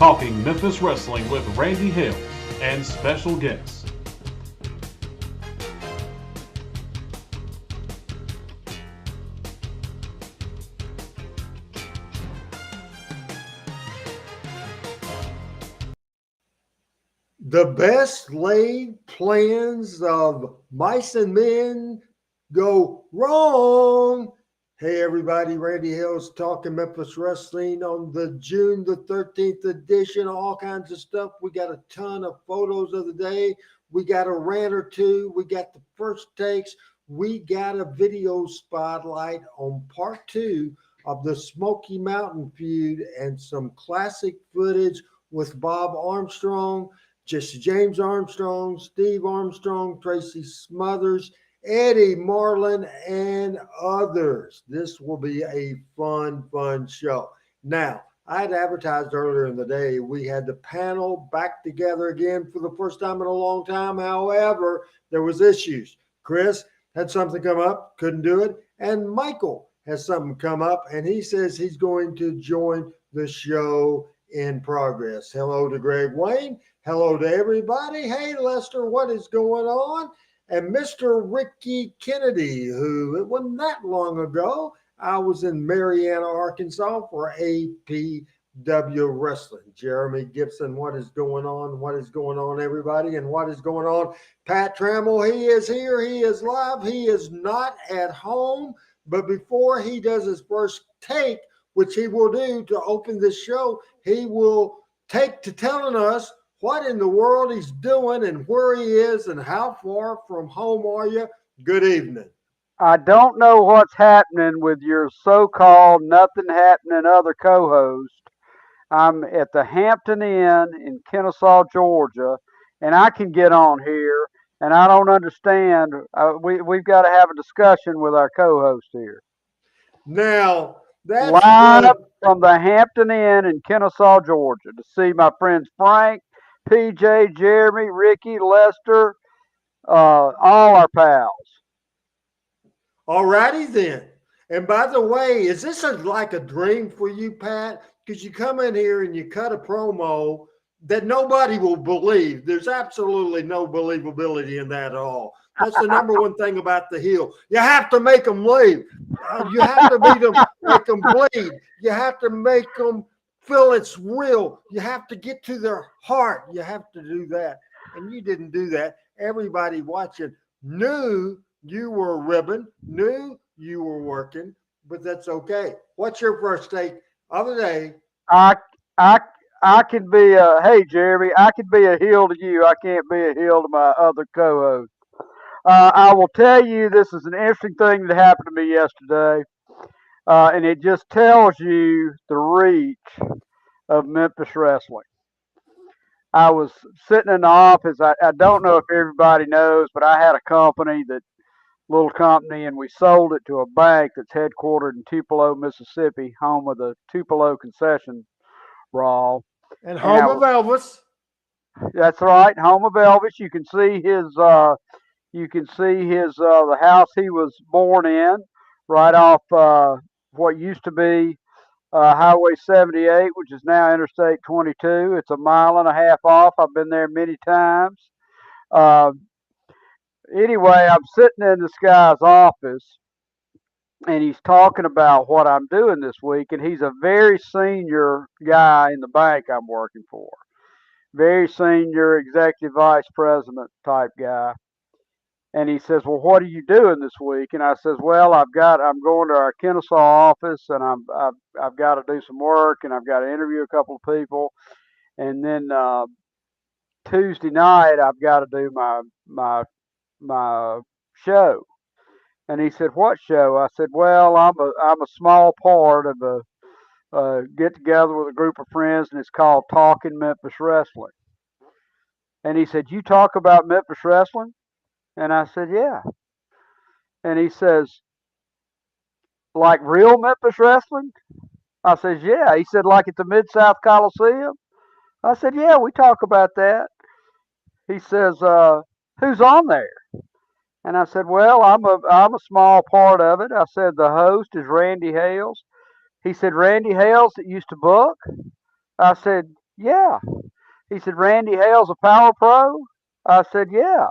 talking Memphis wrestling with Randy Hales and special guests. The best laid plans of mice and men go wrong. Hey, everybody, Randy Hales talking Memphis wrestling on the June the 13th edition. All kinds of stuff. We got a ton of photos of the day. We got a rant or two. We got the first takes. We got a video spotlight on part 2 of the Smoky Mountain feud and some classic footage with Bob Armstrong, Jesse James Armstrong, Steve Armstrong, Tracy Smothers, Eddie Marlin, and others. This will be a fun show. Now, I had advertised earlier in the day, we had the panel back together again for the first time in a long time. However, there was issues. Chris had something come up, couldn't do it. And Michael has something come up, and he says he's going to join the show in progress. Hello to Greg Wayne. Hello to everybody. Hey, Lester, what is going on? And Mr. Ricky Kennedy, who it wasn't that long ago, I was in Marianna, Arkansas for APW Wrestling. Jeremy Gibson, what is going on? What is going on, everybody? And what is going on? Pat Trammell, he is here. He is live. He is not at home. But before he does his first take, which he will do to open this show, he will take to telling us what in the world he's doing and where he is and how far from home are you. Good evening. I don't know what's happening with your so-called nothing happening other co-host. I'm at the Hampton Inn in Kennesaw, Georgia, and I can get on here, and I don't understand. We've got to have a discussion with our co-host here. Now, that's live from the Hampton Inn in Kennesaw, Georgia, to see my friends Frank, PJ, Jeremy, Ricky, Lester, all our pals. All righty then. And by the way, is this like a dream for you, Pat? Because you come in here and you cut a promo that nobody will believe. There's absolutely no believability in that at all. That's the number one thing about the heel. You have to make them leave. You have to make them bleed. You have to make them feel it's real. You have to get to their heart. You have to do that. And you didn't do that. Everybody watching knew you were ribbon, knew you were working, but that's okay. What's your first take of the day? I could be hey Jeremy, I could be a heel to you. I can't be a heel to my other co-host. I will tell you, this is an interesting thing that happened to me yesterday. And it just tells you the reach of Memphis wrestling. I was sitting in the office. I don't know if everybody knows, but I had a company, little company, and we sold it to a bank that's headquartered in Tupelo, Mississippi, home of the Tupelo concession brawl. And home of Elvis. That's right, home of Elvis. You can see his the house he was born in, right off what used to be Highway 78, which is now Interstate 22. It's a mile and a half off. I've been there many times. Anyway, I'm sitting in this guy's office, and he's talking about what I'm doing this week, and he's a very senior guy in the bank I'm working for. Very senior executive vice president type guy. And he says, well, what are you doing this week? And I says, well, I'm going to our Kennesaw office, and I've got to do some work, and I've got to interview a couple of people. And then Tuesday night, I've got to do my show. And he said, what show? I said, well, I'm a small part of a get together with a group of friends, and it's called Talking Memphis Wrestling. And he said, you talk about Memphis wrestling? And I said, yeah. And he says, like real Memphis wrestling? I says, yeah. He said, like at the Mid-South Coliseum? I said, yeah, we talk about that. He says, who's on there? And I said, well, I'm a small part of it. I said, the host is Randy Hales. He said, Randy Hales that used to book? I said, Yeah. He said, Randy Hales, a Power Pro? I said, yeah.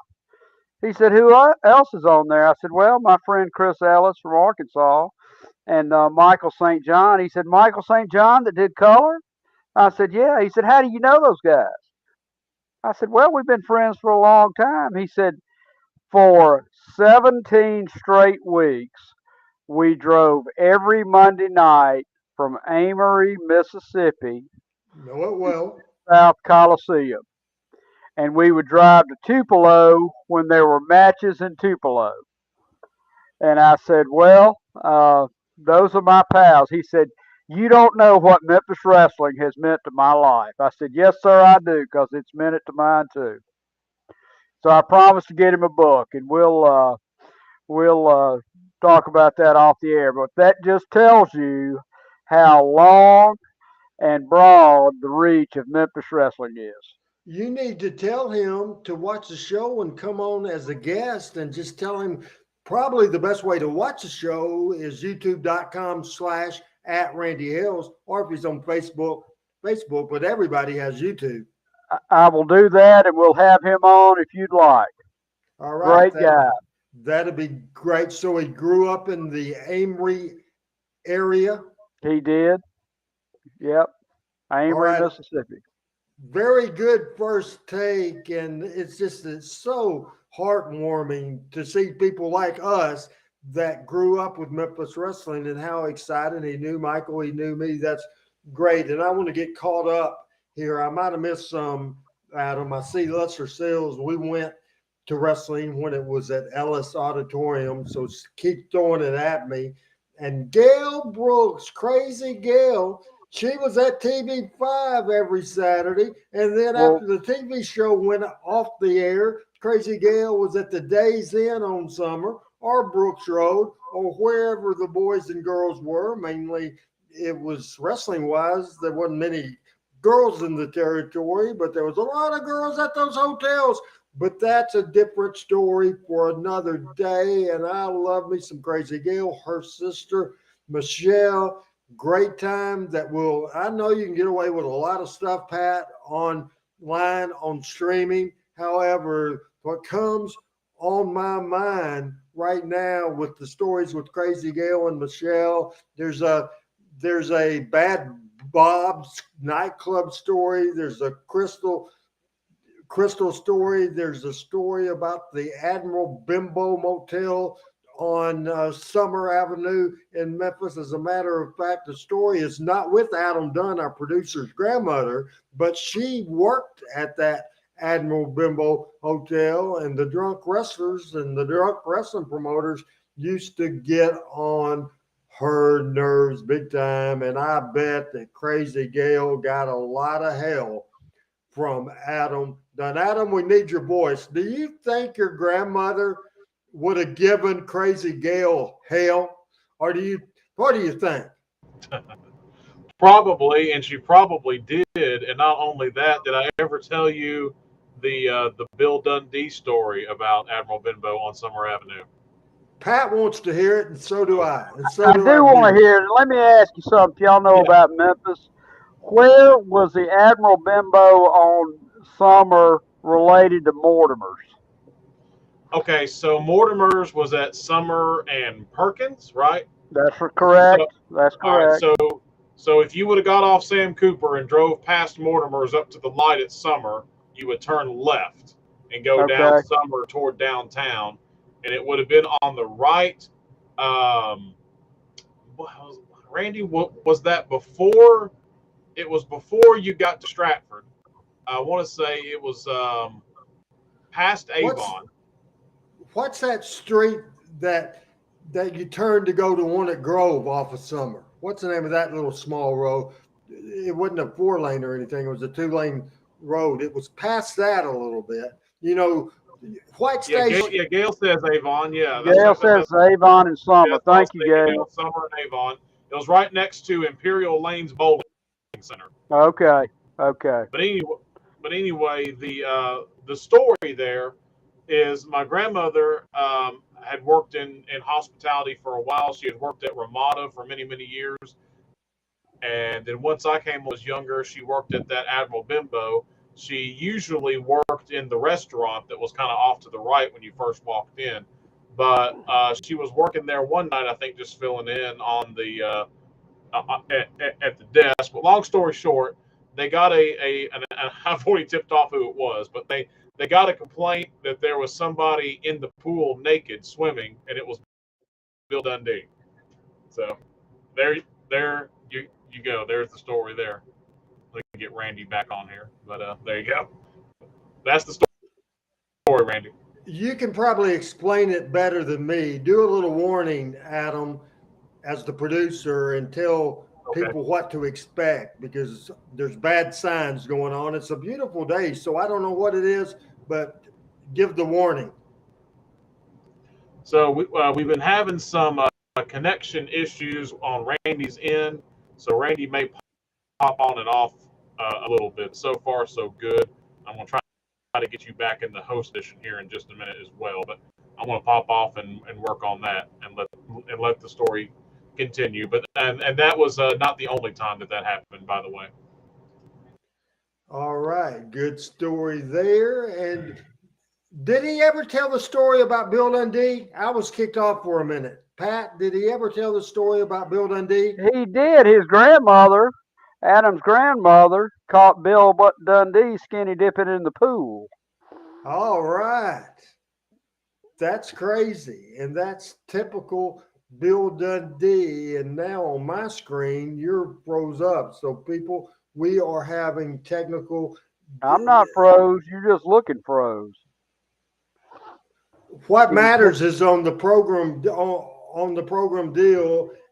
He said, who else is on there? I said, well, my friend Chris Ellis from Arkansas and Michael St. John. He said, Michael St. John that did color? I said, yeah. He said, how do you know those guys? I said, well, we've been friends for a long time. He said, for 17 straight weeks, we drove every Monday night from Amory, Mississippi, Know it well. South Coliseum. And we would drive to Tupelo when there were matches in Tupelo. And I said, well, those are my pals. He said, you don't know what Memphis wrestling has meant to my life. I said, yes, sir, I do, because it's meant it to mine too. So I promised to get him a book, and we'll talk about that off the air. But that just tells you how long and broad the reach of Memphis wrestling is. You need to tell him to watch the show and come on as a guest, and just tell him probably the best way to watch the show is youtube.com/@RandyHills, or if he's on Facebook, but everybody has YouTube. I will do that, and we'll have him on if you'd like. All right. Great guy. That'd be great. So he grew up in the Amory area. He did. Yep. Amory, right. Mississippi. Very good first take, and it's so heartwarming to see people like us that grew up with Memphis wrestling, and how excited. He knew Michael, he knew me. That's great. And I want to get caught up here. I might have missed some, Adam. I see Lesser Sales. We went to wrestling when it was at Ellis Auditorium, so keep throwing it at me. And Gail Brooks, Crazy Gail, she was at TV5 every Saturday. And then after the TV show went off the air, Crazy Gail was at the Days Inn on Summer, or Brooks Road, or wherever the boys and girls were. Mainly it was wrestling-wise. There wasn't many girls in the territory, but there was a lot of girls at those hotels. But that's a different story for another day. And I love me some Crazy Gail, her sister, Michelle. Great time I know you can get away with a lot of stuff, Pat, online, on streaming. However, what comes on my mind right now with the stories with Crazy Gail and Michelle, there's a Bad Bob's nightclub story. There's a Crystal story. There's a story about the Admiral Bimbo Motel on Summer Avenue in Memphis. As a matter of fact, the story is not with Adam Dunn, our producer's grandmother, but she worked at that Admiral Bimbo Hotel, and the drunk wrestlers and the drunk wrestling promoters used to get on her nerves big time. And I bet that Crazy Gail got a lot of hell from Adam Dunn. Adam, we need your voice. Do you think your grandmother would have given Crazy Gail hell? Or what do you think? Probably, and she probably did. And not only that, did I ever tell you the Bill Dundee story about Admiral Bimbo on Summer Avenue? Pat wants to hear it, and so do I. And so I do want to hear it. Let me ask you something. If y'all know about Memphis, where was the Admiral Bimbo on Summer related to Mortimer's? Okay, so Mortimer's was at Summer and Perkins, right? That's correct. That's correct. All right, so if you would have got off Sam Cooper and drove past Mortimer's up to the light at Summer, you would turn left and go down Summer toward downtown, and it would have been on the right. Randy, was that before? It was before you got to Stratford. I want to say it was past Avon. What's that street that you turned to go to one at Grove off of Summer? What's the name of that little small road? It wasn't a 4-lane or anything. It was a 2-lane road. It was past that a little bit. You know, White Station. Yeah, Gail says Avon. Yeah. Gail says Avon and Summer. Thank you, Gail. Summer and Avon. It was right next to Imperial Lanes Bowling Center. Okay. But anyway, the story there is my grandmother had worked in hospitality for a while. She had worked at Ramada for many, many years. And then once I was younger, she worked at that Admiral Bimbo. She usually worked in the restaurant that was kind of off to the right when you first walked in. But she was working there one night, I think, just filling in on the at the desk. But long story short, they got and I've already tipped off who it was, but they got a complaint that there was somebody in the pool naked swimming, and it was Bill Dundee. So there you go. There's the story there. Let me get Randy back on here, but there you go. That's the story, Randy. You can probably explain it better than me. Do a little warning, Adam, as the producer, and tell people what to expect, because there's bad signs going on. It's a beautiful day, so I don't know what it is, but give the warning. So we've been having some connection issues on Randy's end, so Randy may pop on and off a little bit. So far, so good. I'm going to try to get you back in the host edition here in just a minute as well, but I want to pop off and work on that and let the story continue. But and that was not the only time that happened, by the way. All right, good story there. And did he ever tell the story about Bill Dundee? I was kicked off for a minute. Pat, did he ever tell the story about Bill Dundee? He did. His grandmother, Adam's grandmother, caught Bill Dundee skinny dipping in the pool. All right. That's crazy. And that's typical Bill Dundee. And now on my screen, you're froze up. So people, we are having technical. I'm not froze. You're just looking froze. What matters is on the program deal,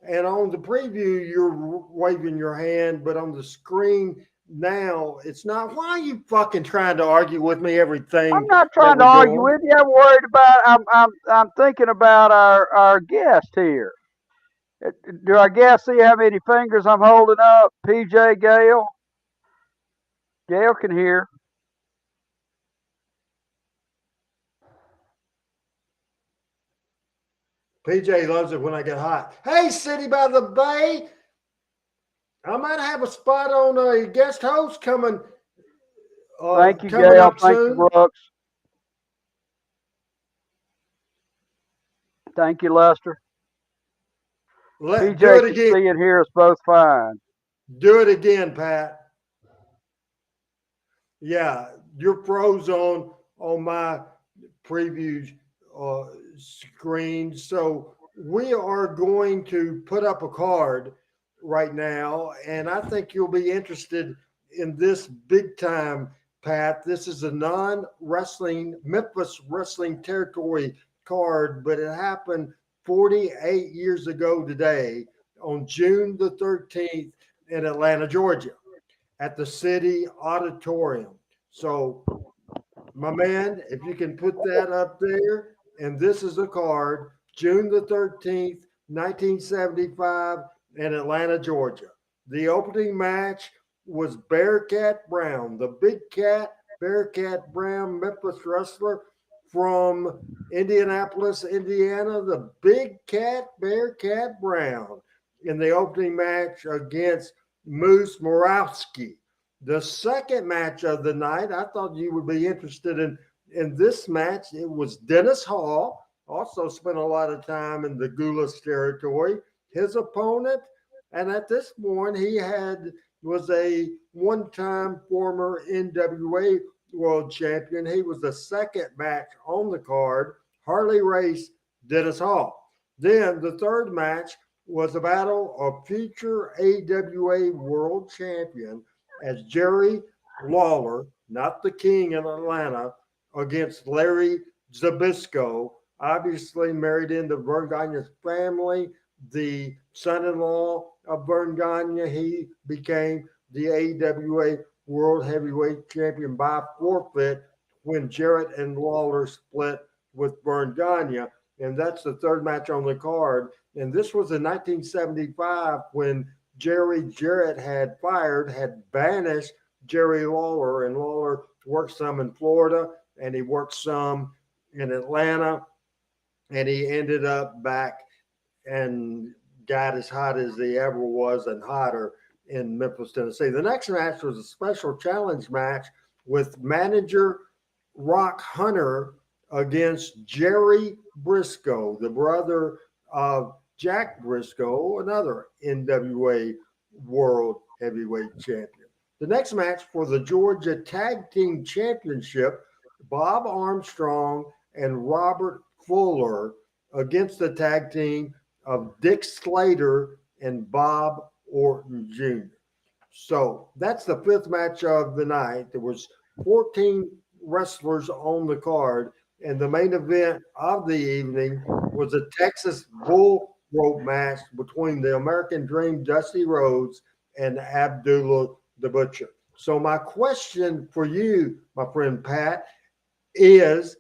and on the preview you're waving your hand, but on the screen now it's not. Why are you fucking trying to argue with me? Everything I'm not trying to argue with you. I'm worried about. I'm thinking about our guest here. Do our guest see how many fingers I'm holding up? PJ Gale. Gale can hear. PJ loves it when I get hot. Hey, City by the Bay. I might have a spot on a guest host coming. Thank you, Gale. Thank you, Brooks. Thank you, Lester. PJ can see and hear us both fine. Do it again, Pat. Yeah, you're froze on my preview screen. So we are going to put up a card right now, and I think you'll be interested in this big time, Pat. This is a non-wrestling, Memphis wrestling territory card, but it happened 48 years ago today on June the 13th in Atlanta, Georgia, at the City Auditorium. So, my man, if you can put that up there, and this is a card, June the 13th, 1975 in Atlanta, Georgia. The opening match was Bearcat Brown, the Big Cat Bearcat Brown, Memphis wrestler from Indianapolis, Indiana, the Big Cat Bearcat Brown in the opening match against Moose Morawski. The second match of the night, I thought you would be interested in this match. It was Dennis Hall, also spent a lot of time in the Goulas territory. His opponent, and at this point, was a one-time former NWA world champion. He was the second match on the card. Harley Race, Dennis Hall. Then the third match was a battle of future AWA world champion as Jerry Lawler, not the king in Atlanta, against Larry Zbyszko, obviously married into Vern Gagne's family, the son-in-law of Vern Gagne. He became the AWA World Heavyweight Champion by forfeit when Jarrett and Lawler split with Vern Gagne. And that's the third match on the card. And this was in 1975 when Jarrett had banished Jerry Lawler, and Lawler worked some in Florida and he worked some in Atlanta, and he ended up back and got as hot as he ever was and hotter in Memphis, Tennessee. The next match was a special challenge match with manager Rock Hunter against Jerry Briscoe, the brother of Jack Briscoe, another NWA World Heavyweight Champion. The next match for the Georgia Tag Team Championship, Bob Armstrong and Robert Fuller against the tag team of Dick Slater and Bob Orton Jr. So that's the fifth match of the night. There was 14 wrestlers on the card, and the main event of the evening was a Texas bull rope match between the American Dream Dusty Rhodes and Abdullah the Butcher. So my question for you, my friend Pat, is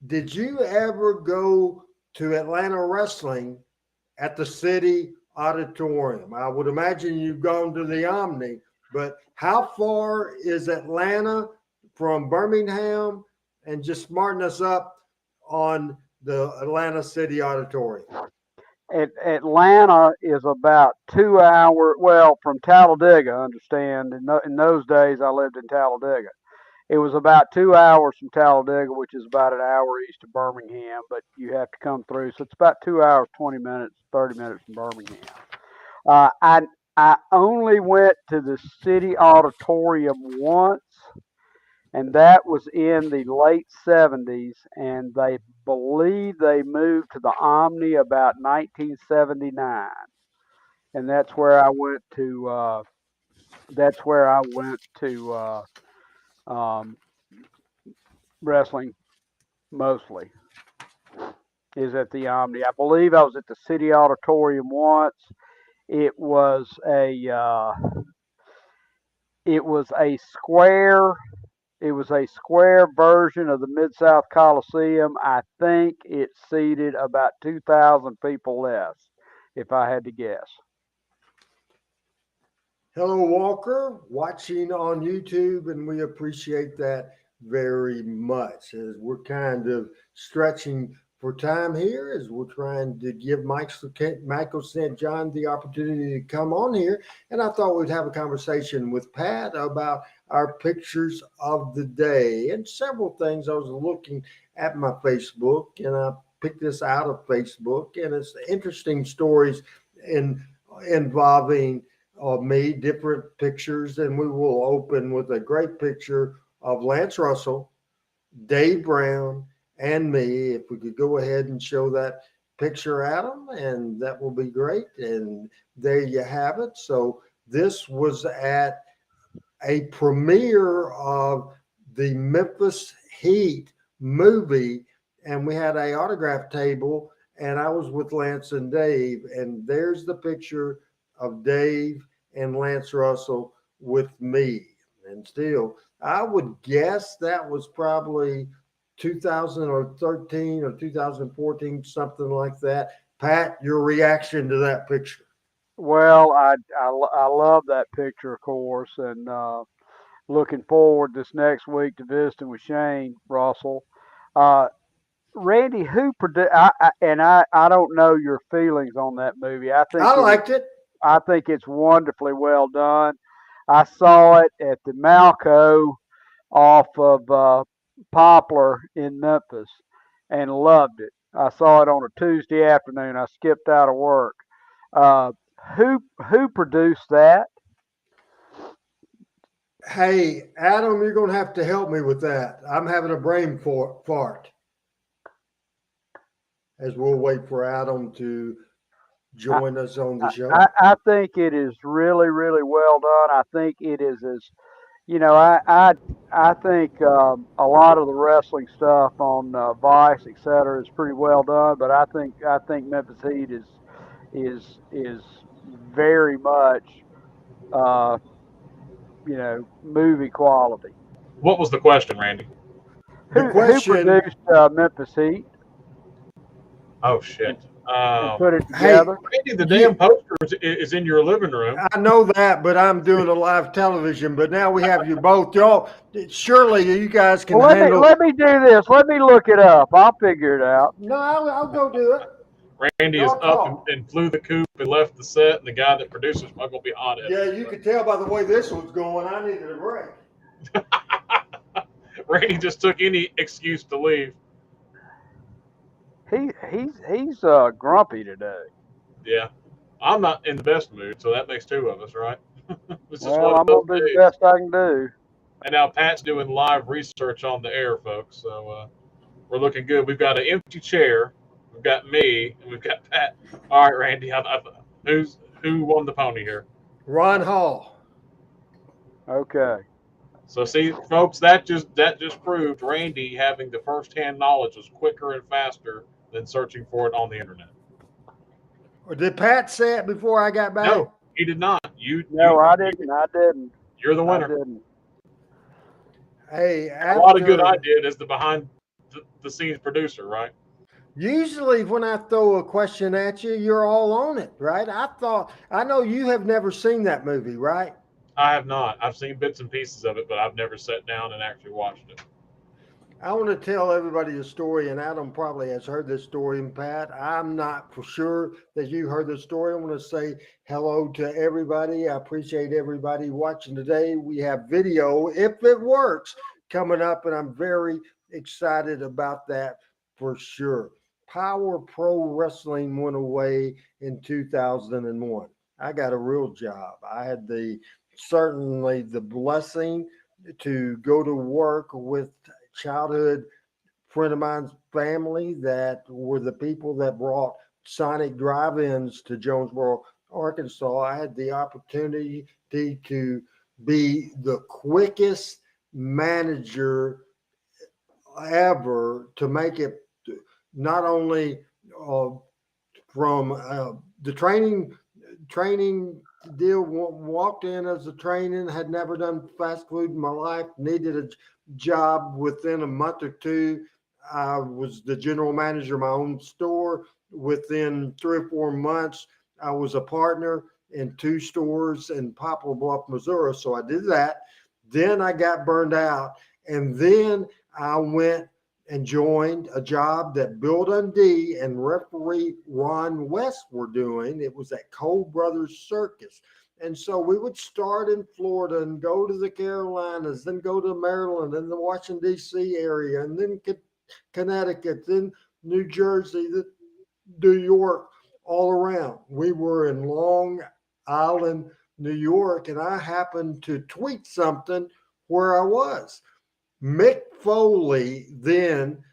did you ever go to Atlanta wrestling at the City Auditorium? I would imagine you've gone to the Omni, but how far is Atlanta from Birmingham? And just smarten us up on the Atlanta City Auditorium. Atlanta is about 2 hours, well, from Talladega, I understand. In those days, I lived in Talladega. It was about 2 hours from Talladega, which is about an hour east of Birmingham, but you have to come through. So it's about 2 hours, 20 minutes, 30 minutes from Birmingham. I only went to the City Auditorium once, and that was in the late 70s, and they believe they moved to the Omni about 1979. And that's where I went to wrestling mostly, is at the Omni. I believe I was at the City Auditorium once. It was a square version of the Mid-South Coliseum. I think it seated about 2,000 people less, if I had to guess. Hello, Walker, watching on YouTube, and we appreciate that very much as we're kind of stretching for time here as we're trying to give Michael St. John the opportunity to come on here. And I thought we'd have a conversation with Pat about our pictures of the day and several things. I was looking at my Facebook, and I picked this out of Facebook, and it's interesting stories involving me, different pictures. And we will open with a great picture of Lance Russell, Dave Brown, and me. If we could go ahead and show that picture, Adam, and that will be great. And there you have it. So this was at a premiere of the Memphis Heat movie, and we had an autograph table, and I was with Lance and Dave, and there's the picture of Dave and Lance Russell with me. And still, I would guess that was probably 2013 or 2014, something like that. Pat, your reaction to that picture? Well, I love that picture, of course, and looking forward this next week to visiting with Shane Russell. Randy, who produced? I don't know your feelings on that movie. I liked it. I think it's wonderfully well done. I saw it at the Malco off of Poplar in Memphis and loved it. I saw it on a Tuesday afternoon. I skipped out of work. Who produced that? Hey, Adam, you're going to have to help me with that. I'm having a brain fart. As we'll wait for Adam to join us on the show. I think it is really, really well done. I think it is I think a lot of the wrestling stuff on Vice, etc., is pretty well done. But I think Memphis Heat is very much movie quality. What was the question, Randy? Who produced Memphis Heat? Oh shit! Put it together. Hey, Randy, the damn poster is in your living room. I know that, but I'm doing a live television. But now we have you both. Y'all, surely you guys can handle. Let me do this. Let me look it up. I'll figure it out. No, I'll go do it. Randy is up and flew the coop and left the set, and the guy that produces is going to be hot. Yeah, you could tell by the way this was going. I needed a break. Randy just took any excuse to leave. He's grumpy today. Yeah, I'm not in the best mood, so that makes two of us, right? Well, I'm gonna do the best I can do. And now Pat's doing live research on the air, folks. So we're looking good. We've got an empty chair. We've got me, and we've got Pat. All right, Randy, who won the pony here? Ron Hall. Okay. So see, folks, that just proved Randy having the first-hand knowledge was quicker and faster than searching for it on the internet. Did Pat say it before I got back? No, he did not. I didn't. I didn't. You're the winner. I didn't. Hey, a lot of good I did as the behind-the-scenes producer, right? Usually when I throw a question at you, you're all on it, right? I know you have never seen that movie, right? I have not. I've seen bits and pieces of it, but I've never sat down and actually watched it. I want to tell everybody a story, and Adam probably has heard this story, and Pat, I'm not for sure that you heard the story. I want to say hello to everybody. I appreciate everybody watching today. We have video, if it works, coming up, and I'm very excited about that for sure. Power Pro Wrestling went away in 2001. I got a real job. I had certainly the blessing to go to work with childhood friend of mine's family that were the people that brought Sonic drive-ins to Jonesboro, Arkansas. I had the opportunity to be the quickest manager ever to make it, not only from the training deal, walked in as a training, had never done fast food in my life, needed a job within a month or two. I was the general manager of my own store. Within 3 or 4 months, I was a partner in 2 stores in Poplar Bluff, Missouri. So I did that. Then I got burned out. And then I went and joined a job that Bill Dundee and referee Ron West were doing. It was at Cole Brothers Circus. And so we would start in Florida and go to the Carolinas, then go to Maryland and the Washington, D.C. area, and then Connecticut, then New Jersey, New York, all around. We were in Long Island, New York, and I happened to tweet something where I was. Mick Foley then,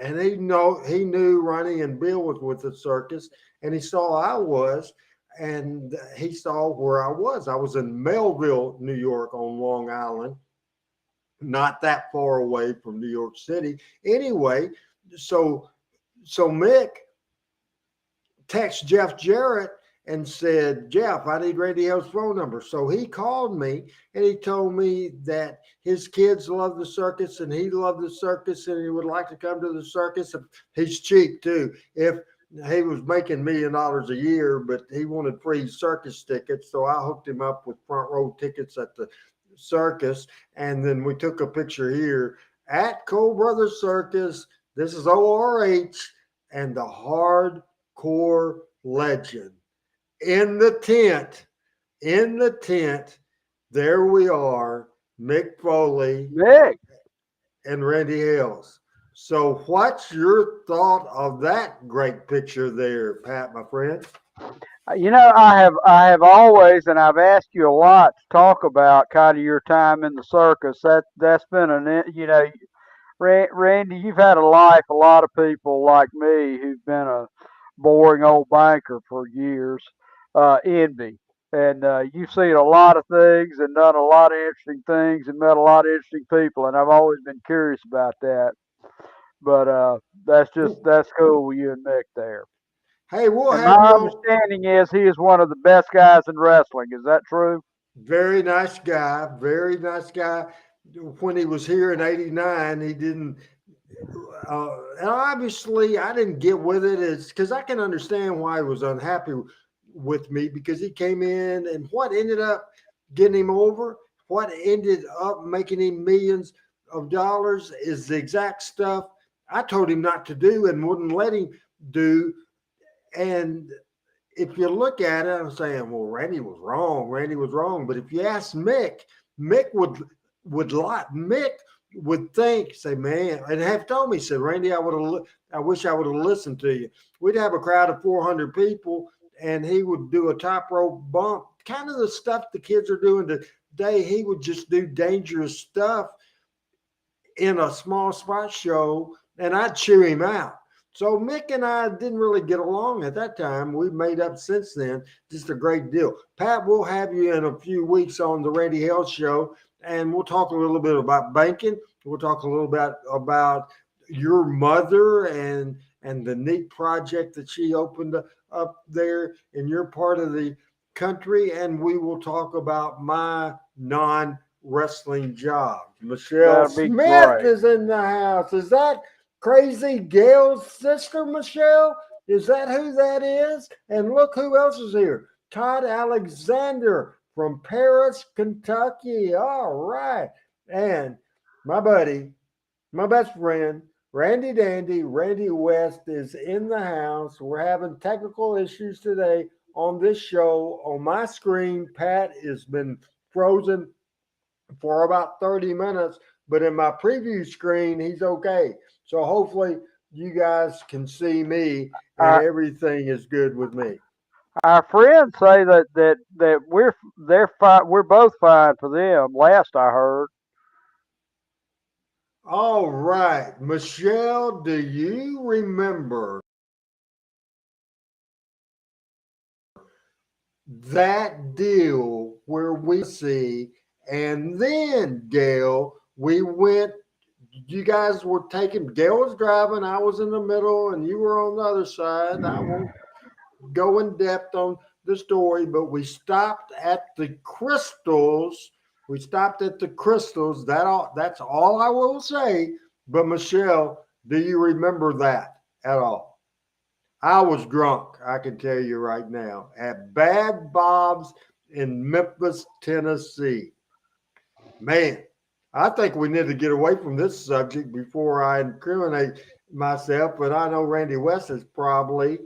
and he knew Ronnie and Bill was with the circus, and he saw I was, and he saw where I was. I was in Melville, New York on Long Island, not that far away from New York City. Anyway, so Mick texted Jeff Jarrett and said, Jeff, I need Randy Hale's phone number. So he called me and he told me that his kids love the circus and he loved the circus and he would like to come to the circus. He's cheap too. If he was making $1 million a year, but he wanted free circus tickets. So I hooked him up with front row tickets at the circus. And then we took a picture here at Cole Brothers Circus. This is ORH and the hardcore legend. In the tent, there we are, Mick Foley and Randy Hales. So what's your thought of that great picture there, Pat, my friend? You know, I have always, and I've asked you a lot to talk about kind of your time in the circus. That's been Randy, you've had a life. A lot of people like me who've been a boring old banker for years envy. And you've seen a lot of things and done a lot of interesting things and met a lot of interesting people. And I've always been curious about that. But that's cool with you and Mick there. Hey, my understanding is he is one of the best guys in wrestling. Is that true? Very nice guy. Very nice guy. When he was here in '89, he didn't. And obviously, I didn't get with it. It's because I can understand why he was unhappy with me, because he came in and what ended up getting him over, what ended up making him millions of dollars is the exact stuff I told him not to do and wouldn't let him do. And if you look at it, I'm saying, well, Randy was wrong. Randy was wrong. But if you ask Mick, Mick Mick would think, say, man, and have told me, said, Randy, I wish I would have listened to you. We'd have a crowd of 400 people, and he would do a top rope bump, kind of the stuff the kids are doing today. He would just do dangerous stuff in a small spot show, and I'd chew him out. So Mick and I didn't really get along at that time. We've made up since then. Just a great deal. Pat, we'll have you in a few weeks on the Randy Hales show, and we'll talk a little bit about banking. We'll talk a little bit about your mother and the neat project that she opened up there in your part of the country, and we will talk about my non-wrestling job. Michelle Smith is in the house. Is that Crazy Gail's sister, Michelle? Is that who that is? And look who else is here. Todd Alexander from Paris, Kentucky. All right. And my buddy, my best friend, Randy Dandy, Randy West is in the house. We're having technical issues today on this show. On my screen, Pat has been frozen for about 30 minutes, but in my preview screen, he's okay. So hopefully you guys can see me and everything is good with me. Our friends say that they're fine. We're both fine for them. Last I heard. All right, Michelle, do you remember that deal where we see, and then Gail, we went, you guys were taking, Gail was driving, I was in the middle, and you were on the other side. I won't go in depth on the story, but we stopped at the Crystals. We stopped at the Crystals. That's all I will say. But Michelle, do you remember that at all? I was drunk, I can tell you right now, at Bad Bob's in Memphis, Tennessee. Man, I think we need to get away from this subject before I incriminate myself, but I know Randy West is probably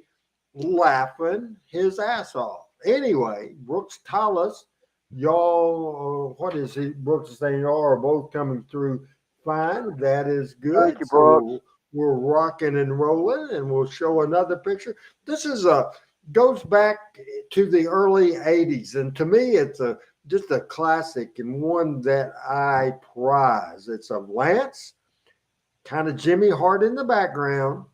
laughing his ass off. Anyway, Brooks Tallis, y'all, what is he? Brooks is saying y'all are both coming through fine. That is good. Thank you, Brooks. So we're rocking and rolling, and we'll show another picture. This is goes back to the early 80s, and to me, it's just a classic and one that I prize. It's of Lance, kind of Jimmy Hart in the background,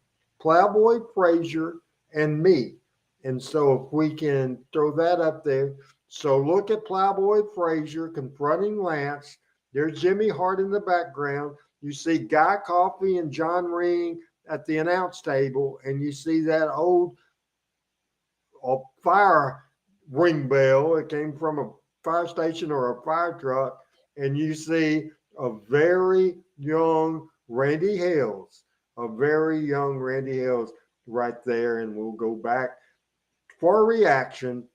Plowboy Frazier, and me. And so if we can throw that up there. So look at Plowboy Frazier confronting Lance. There's Jimmy Hart in the background. You see Guy Coffey and John Ring at the announce table, and you see that old fire ring bell. It came from a fire station or a fire truck, and you see a very young Randy Hales, right there, and we'll go back for a reaction.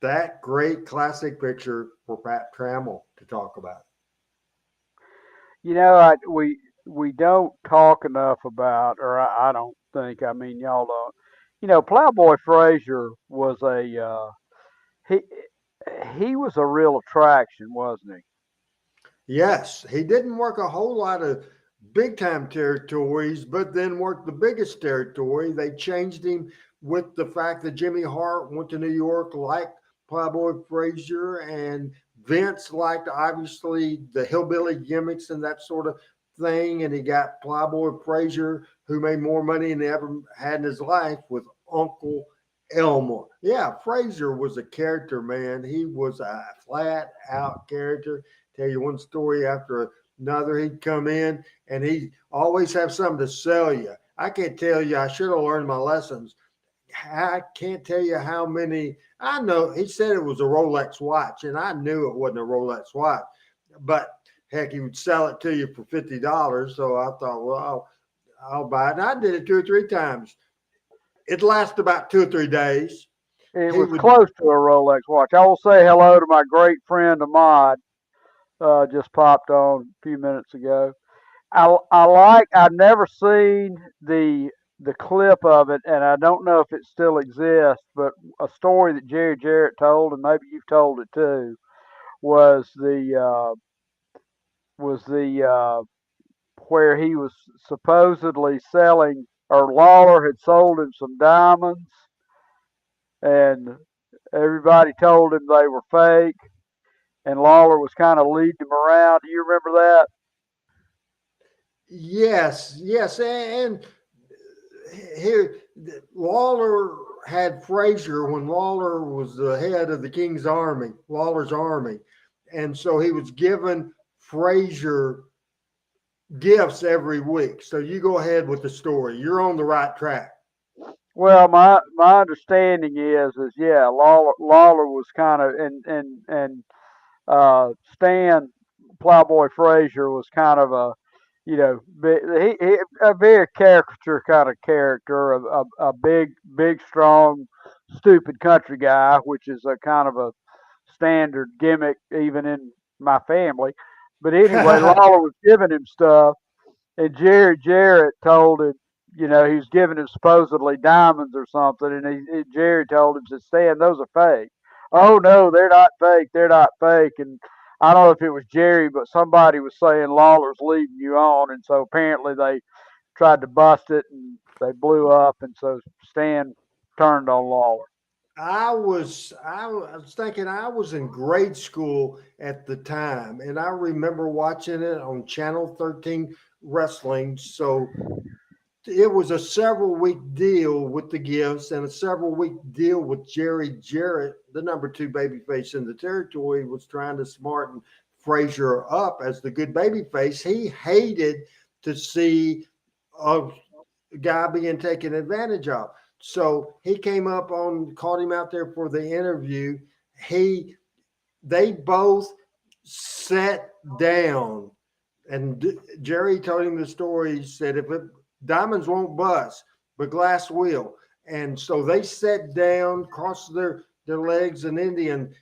That great classic picture for Pat Trammell to talk about. You know, we don't talk enough about, or I don't think. I mean, y'all don't. You know, Plowboy Frazier was he was a real attraction, wasn't he? Yes, he didn't work a whole lot of big time territories, but then worked the biggest territory. They changed him with the fact that Jimmy Hart went to New York, liked Plowboy Frazier, and Vince liked obviously the hillbilly gimmicks and that sort of thing. And he got Plowboy Frazier, who made more money than he ever had in his life, with Uncle Elmer. Yeah, Frazier was a character, man. He was a flat out character. Tell you one story after another. He'd come in and he'd always have something to sell you. I can't tell you, I should have learned my lessons. I can't tell you how many. I know he said it was a Rolex watch, and I knew it wasn't a Rolex watch, but heck, he would sell it to you for $50. So I thought, well, I'll buy it. And I did it 2 or 3 times. It lasted about 2 or 3 days. It was close to a Rolex watch. I will say hello to my great friend Ahmad. Just popped on a few minutes ago. I've never seen the the clip of it, and I don't know if it still exists, but a story that Jerry Jarrett told, and maybe you've told it too, was the where he was supposedly selling, or Lawler had sold him some diamonds, and everybody told him they were fake, and Lawler was kind of leading him around. Do you remember that? Yes, yes, and here Lawler had Frazier when Lawler was the head of the King's Army, Lawler's army, and so he was given Frazier gifts every week. So you go ahead with the story. You're on the right track. Well, my understanding is yeah, Lawler was kind of, and Stan Plowboy Frazier was kind of a, he a very caricature kind of character, a big, strong, stupid country guy, which is a kind of a standard gimmick even in my family. But anyway, Lawler was giving him stuff, and Jerry Jarrett told him, he was giving him supposedly diamonds or something, and Jerry told him, said, Stan, those are fake. Oh no, they're not fake. They're not fake. And I don't know if it was Jerry, but somebody was saying Lawler's leading you on, and so apparently they tried to bust it, and they blew up, and so Stan turned on Lawler. I was thinking I was in grade school at the time, and I remember watching it on Channel 13 Wrestling. So it was a several week deal with the gifts and a several week deal with Jerry Jarrett, the number 2 babyface in the territory, was trying to smarten Frazier up as the good babyface. He hated to see a guy being taken advantage of. So he caught him out there for the interview. They both sat down, and Jerry told him the story. He said, diamonds won't bust, but glass will. And so they sat down, crossed their legs in Indian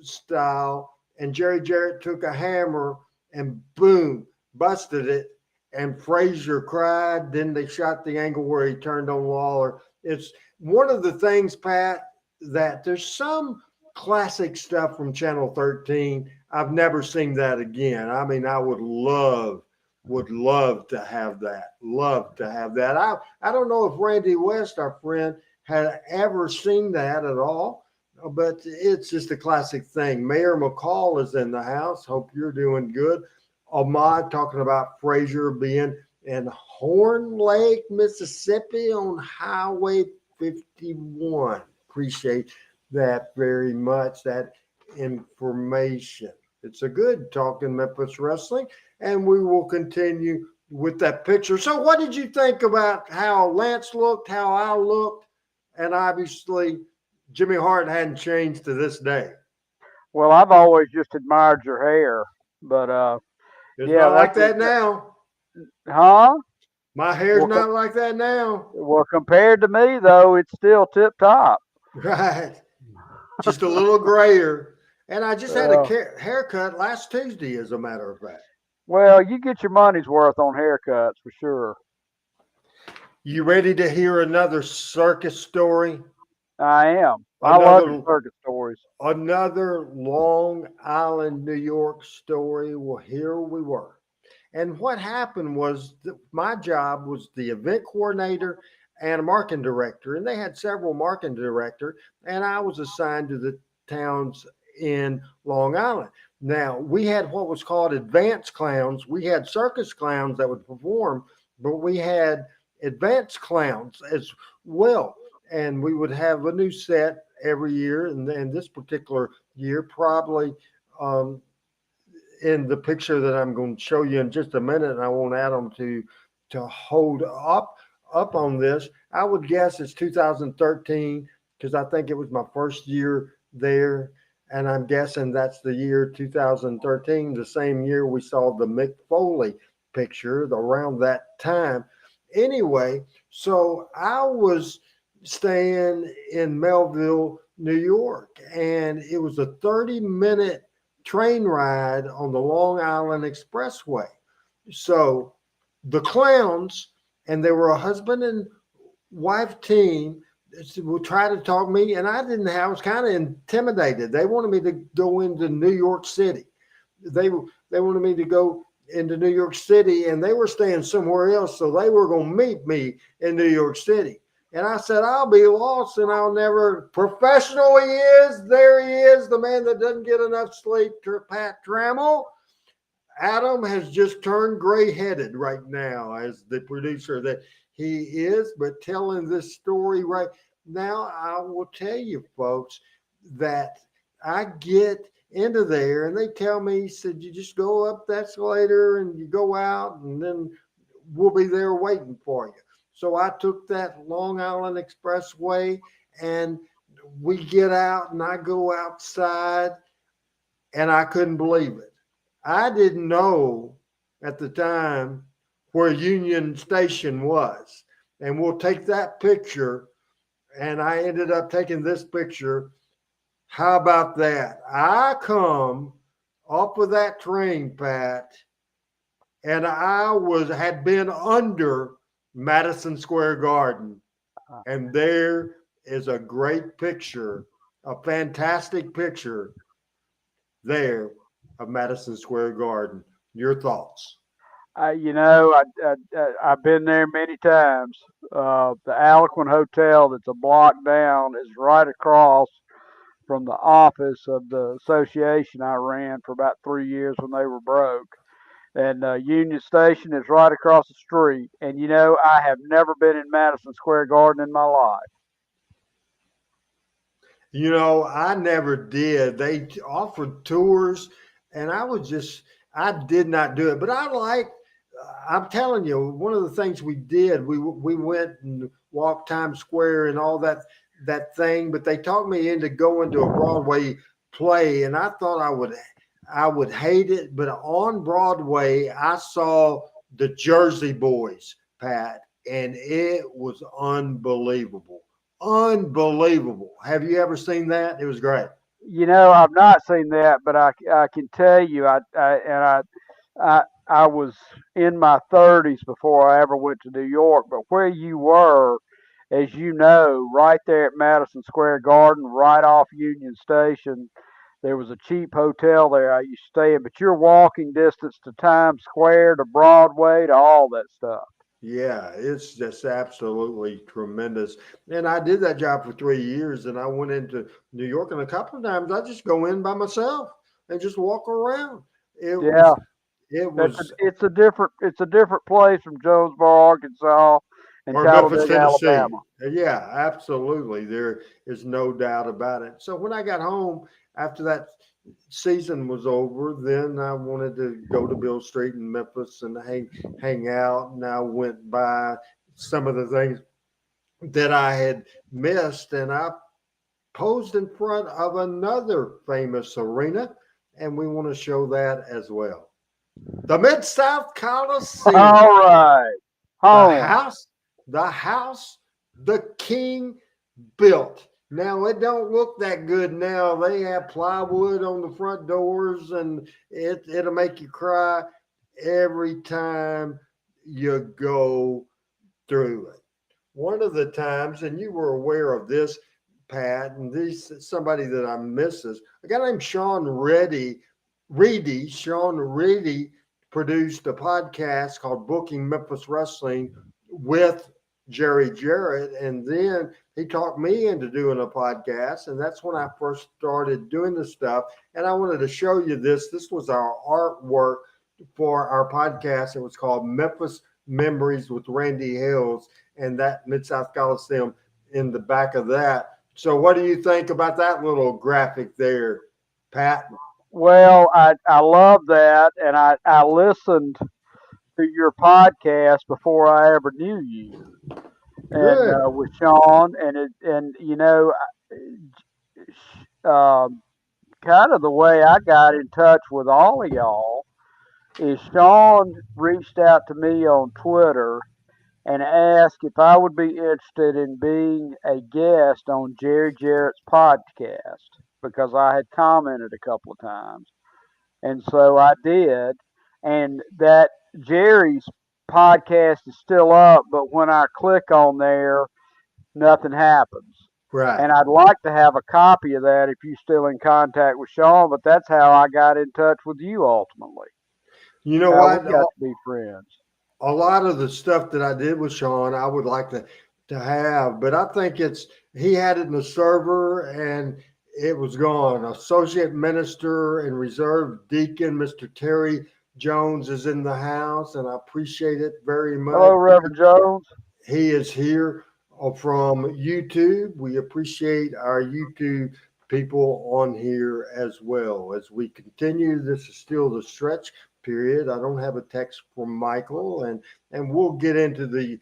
style, and Jerry Jarrett took a hammer and boom, busted it. And Frazier cried. Then they shot the angle where he turned on Lawler. It's one of the things, Pat, that there's some classic stuff from Channel 13. I've never seen that again. I mean, I would love to have that. Love to have that. I don't know if Randy West, our friend, had ever seen that at all, but it's just a classic thing. Mayor McCall is in the house. Hope you're doing good. Ahmad talking about Frazier being in Horn Lake, Mississippi on Highway 51. Appreciate that very much, that information. It's a good Talking Memphis Wrestling, and we will continue with that picture. So what did you think about how Lance looked, how I looked, and obviously Jimmy Hart hadn't changed to this day? Well, I've always just admired your hair, but it's not like that now. Huh? My hair's not like that now. Well, compared to me, though, it's still tip top. Right. Just a little grayer. And I just had a haircut last Tuesday, as a matter of fact. Well, you get your money's worth on haircuts for sure. You ready to hear another circus story? I am. I love circus stories. Another Long Island, New York story. Well, here we were. And what happened was my job was the event coordinator and a marketing director. And they had several marketing directors, and I was assigned to the towns in Long Island. Now, we had what was called advanced clowns. We had circus clowns that would perform, but we had advanced clowns as well. And we would have a new set every year. And this particular year, probably in the picture that I'm going to show you in just a minute, and I won't add them to hold up on this, I would guess it's 2013, because I think it was my first year there. And I'm guessing that's the year 2013, the same year we saw the Mick Foley picture around that time. Anyway, so I was staying in Melville, New York, and it was a 30-minute train ride on the Long Island Expressway. So the clowns, and they were a husband and wife team will try to talk me, and I didn't have. I was kind of intimidated. They wanted me to go into New York City. They they wanted me to go into New York City, and they were staying somewhere else, so they were going to meet me in New York City. And I said, I'll be lost and I'll never. Professional he is. There he is, the man that doesn't get enough sleep, Pat Trammell. Adam has just turned gray-headed right now as the producer that he is, but telling this story right now, I will tell you, folks, that I get into there and they tell me, he said, you just go up the escalator and you go out and then we'll be there waiting for you. So I took that Long Island Expressway and we get out and I go outside and I couldn't believe it. I didn't know at the time where Union Station was. And we'll take that picture. And I ended up taking this picture. How about that? I come off of that train, Pat, and I had been under Madison Square Garden. And there is a great picture, a fantastic picture there of Madison Square Garden. Your thoughts? I've been there many times. The Aliquin Hotel, that's a block down, is right across from the office of the association I ran for about 3 years when they were broke. And Union Station is right across the street. And I have never been in Madison Square Garden in my life. I never did. They offered tours, and I did not do it. But I'm telling you, one of the things we did, we went and walked Times Square and all that thing. But they talked me into going to a Broadway play, and I thought I would hate it. But on Broadway, I saw the Jersey Boys, Pat, and it was unbelievable. Unbelievable. Have you ever seen that? It was great. I've not seen that, but I can tell you, I was in my 30s before I ever went to New York. But where you were, as you know, right there at Madison Square Garden, right off Union Station, there was a cheap hotel there I used to stay in. But you're walking distance to Times Square, to Broadway, to all that stuff. Yeah, it's just absolutely tremendous. And I did that job for 3 years, and I went into New York, and a couple of times I just go in by myself and just walk around. It Yeah, was, it was, it's a different place from Jonesboro, Arkansas, and or Memphis, Talladega, Tennessee. Alabama. Yeah, absolutely. There is no doubt about it. So when I got home after that season was over, then I wanted to go to Bill Street in Memphis and hang out. And I went by some of the things that I had missed, and I posed in front of another famous arena, and we want to show that as well. The Mid-South Coliseum. All right, The home. house the king built. Now it don't look that good now. They have plywood on the front doors, and it'll make you cry every time you go through it. One of the times, and you were aware of this, Pat, and this somebody that I misses, a guy named Sean Reedy produced a podcast called Booking Memphis Wrestling with Jerry Jarrett, and then he talked me into doing a podcast, and that's when I first started doing this stuff. And I wanted to show you this. This was our artwork for our podcast. It was called Memphis Memories with Randy Hales, and that Mid-South Coliseum in the back of that. So what do you think about that little graphic there, Pat? Well, I love that, and I listened to your podcast before I ever knew you, and Good. with Sean, and um, kind of the way I got in touch with all of y'all is Sean reached out to me on Twitter and asked if I would be interested in being a guest on Jerry Jarrett's podcast because I had commented a couple of times. And so I did. And that Jerry's podcast is still up, but when I click on there, nothing happens. Right. And I'd like to have a copy of that if you're still in contact with Sean, but that's how I got in touch with you ultimately. You know How what? we got to be friends. A lot of the stuff that I did with Sean, I would like to have, but I think he had it in the server and it was gone. Associate Minister and Reserve Deacon, Mr. Terry Jones, is in the house, and I appreciate it very much. Hello, Reverend Jones. He is here from YouTube. We appreciate our YouTube people on here as well. As we continue, this is still the stretch period. I don't have a text from Michael, and we'll get into the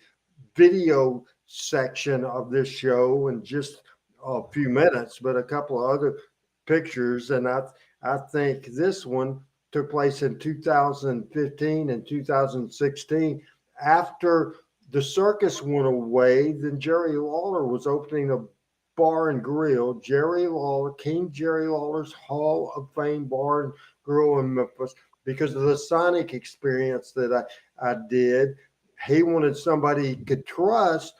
video section of this show in just a few minutes, but a couple of other pictures. And I think this one took place in 2015 and 2016 after the circus went away. Then Jerry Lawler was opening a bar and grill. Jerry Lawler, King Jerry Lawler's Hall of Fame bar and grill in Memphis, because of the Sonic experience that I did. He wanted somebody he could trust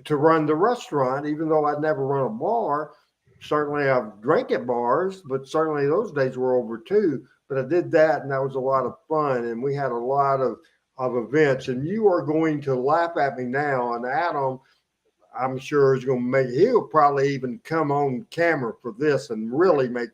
to run the restaurant, even though I'd never run a bar. Certainly I've drank at bars, but certainly those days were over too. But I did that, and that was a lot of fun. And we had a lot of events. And you are going to laugh at me now. And Adam, I'm sure, is going to he'll probably even come on camera for this and really make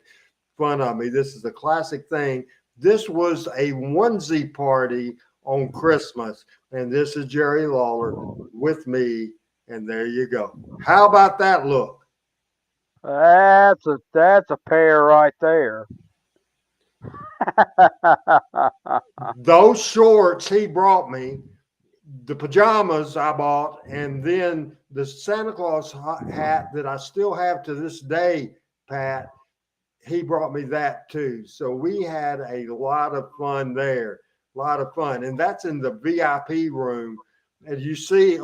fun of me. This is a classic thing. This was a onesie party on Christmas. And this is Jerry Lawler with me. And there you go. How about that look? That's a pair right there. Those shorts he brought me, the pajamas I bought, and then the Santa Claus hat that I still have to this day, Pat, he brought me that too. So we had a lot of fun there, a lot of fun. And that's in the VIP room. And you see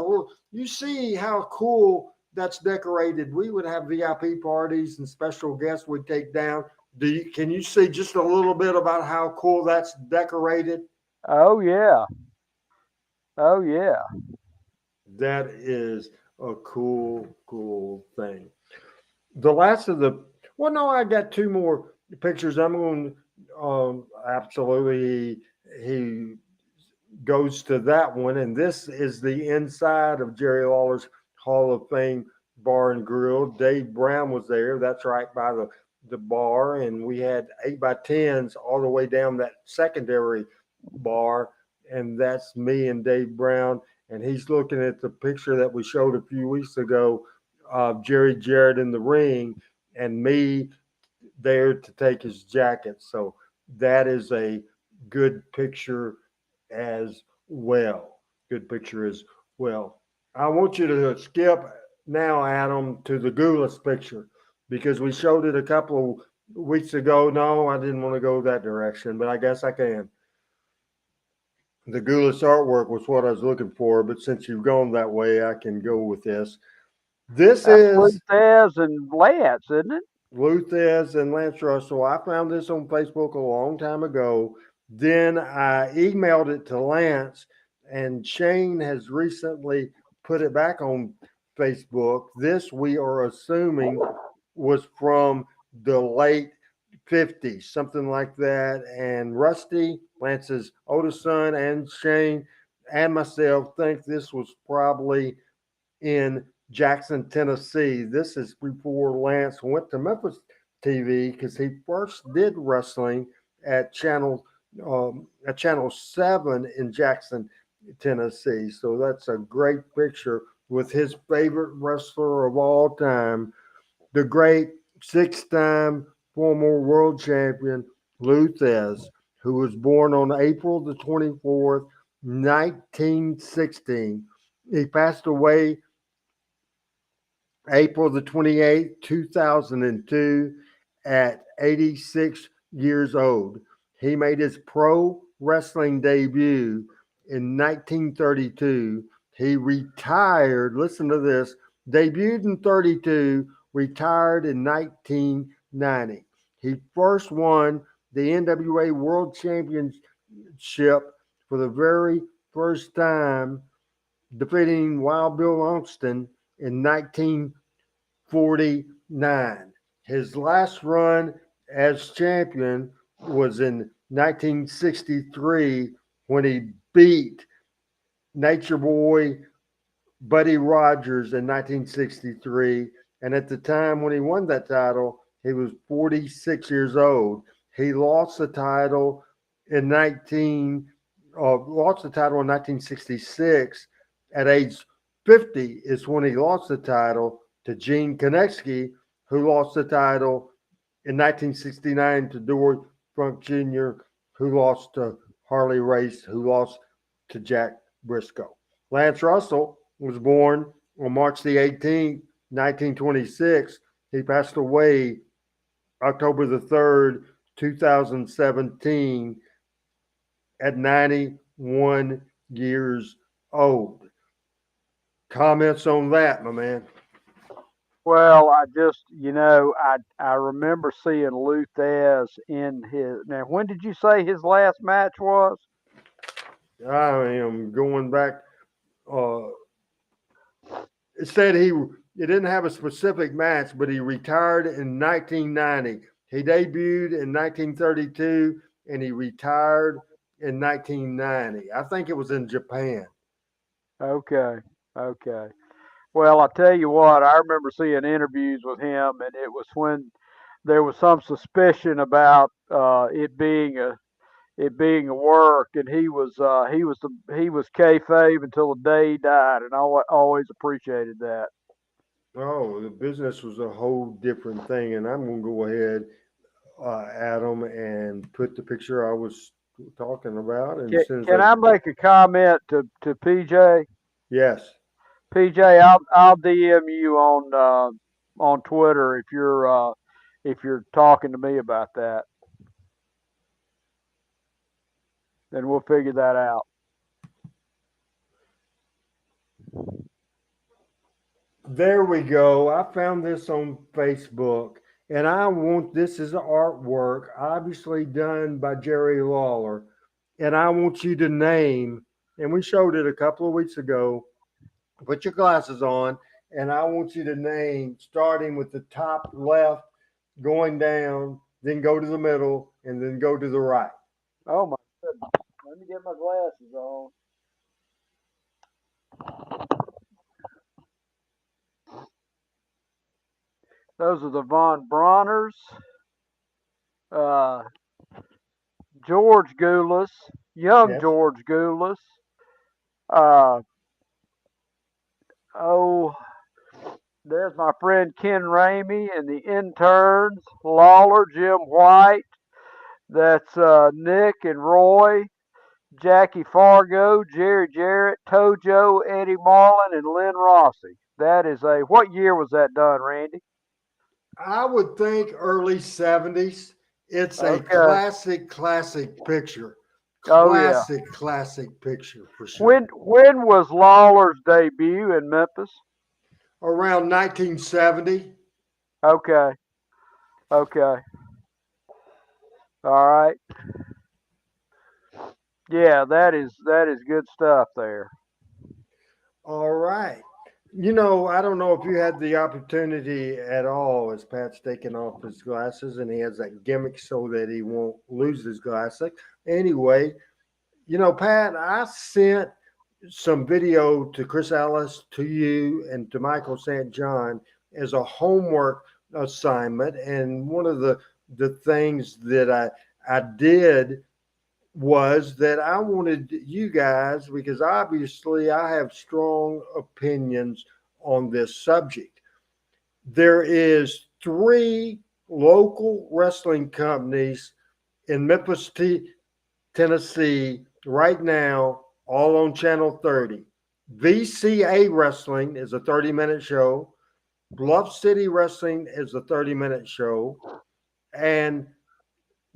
how cool that's decorated. We would have VIP parties and special guests we'd take down. Can you see just a little bit about how cool that's decorated? Oh yeah. Oh yeah. That is a cool thing. The last of I got two more pictures. I'm going absolutely. He goes to that one, and this is the inside of Jerry Lawler's Hall of Fame bar and grill. Dave Brown was there. That's right by the bar, and we had 8x10s all the way down that secondary bar, and that's me and Dave Brown. And he's looking at the picture that we showed a few weeks ago of Jerry Jarrett in the ring and me there to take his jacket. So that is a good picture as well. Good picture as well. I want you to skip now, Adam, to the Goulas picture, because we showed it a couple of weeks ago. No, I didn't want to go that direction, but I guess I can. The Goulas artwork was what I was looking for, but since you've gone that way, I can go with this. This is Luthez and Lance, isn't it? Luthez and Lance Russell. I found this on Facebook a long time ago. Then I emailed it to Lance, and Shane has recently put it back on Facebook. This, we are assuming, was from the late 50s, something like that. And Rusty, Lance's oldest son, and Shane and myself think this was probably in Jackson, Tennessee. This is before Lance went to Memphis TV, because he first did wrestling at Channel 7 in Jackson, Tennessee. So that's a great picture with his favorite wrestler of all time, the great 6-time former world champion Luthez, who was born on April the 24th, 1916. He passed away April the 28th, 2002, at 86 years old. He made his pro wrestling debut in 1932. He retired, listen to this, debuted in 32, retired in 1990. He first won the NWA World Championship for the very first time, defeating Wild Bill Langston in 1949. His last run as champion was in 1963 when he beat Nature Boy Buddy Rogers in 1963. And at the time when he won that title, he was 46 years old. He lost the title in 1966 at age 50 is when he lost the title to Gene Konechny, who lost the title in 1969 to Dory Funk Jr., who lost to Harley Race, who lost to Jack Briscoe. Lance Russell was born on March the 18th, 1926. He passed away October the 3rd, 2017 at 91 years old. Comments on that, my man? Well, I just, I remember seeing Luthez in his. Now, when did you say his last match was? I am going back. It said he didn't have a specific match, but he retired in 1990. He debuted in 1932 and he retired in 1990. I think it was in Japan. Okay. Well, I tell you what, I remember seeing interviews with him, and it was when there was some suspicion about it being a work, and he was kayfabe until the day he died, and I always appreciated that. Oh, the business was a whole different thing, and I'm going to go ahead, Adam, and put the picture I was talking about. And Can I make a comment to PJ? Yes. PJ, I'll DM you on Twitter if you're talking to me about that. Then we'll figure that out. There we go. I found this on Facebook, and this is artwork, obviously done by Jerry Lawler, and I want you to name, and we showed it a couple of weeks ago. Put your glasses on, and I want you to name, starting with the top left, going down, then go to the middle, and then go to the right. Oh my goodness. Let me get my glasses on. Those are the Von Brauners. George Goulas, young Yes. George Goulas. There's my friend Ken Ramey and the interns, Lawler, Jim White. That's Nick and Roy, Jackie Fargo, Jerry Jarrett, Tojo, Eddie Marlin, and Lynn Rossi. That is what year was that done, Randy? I would think early 70s. It's a classic picture. Classic picture for sure. When was Lawler's debut in Memphis? Around 1970. Okay. All right. Yeah, that is good stuff there. All right. I don't know if you had the opportunity at all as Pat's taking off his glasses and he has that gimmick so that he won't lose his glasses. Anyway, Pat, I sent some video to Chris Ellis, to you, and to Michael St. John as a homework assignment. And one of the things that I did was that I wanted you guys, because obviously I have strong opinions on this subject. There is 3 local wrestling companies in Memphis, Tennessee right now, all on Channel 30. VCA Wrestling is a 30-minute show. Bluff City Wrestling is a 30-minute show. And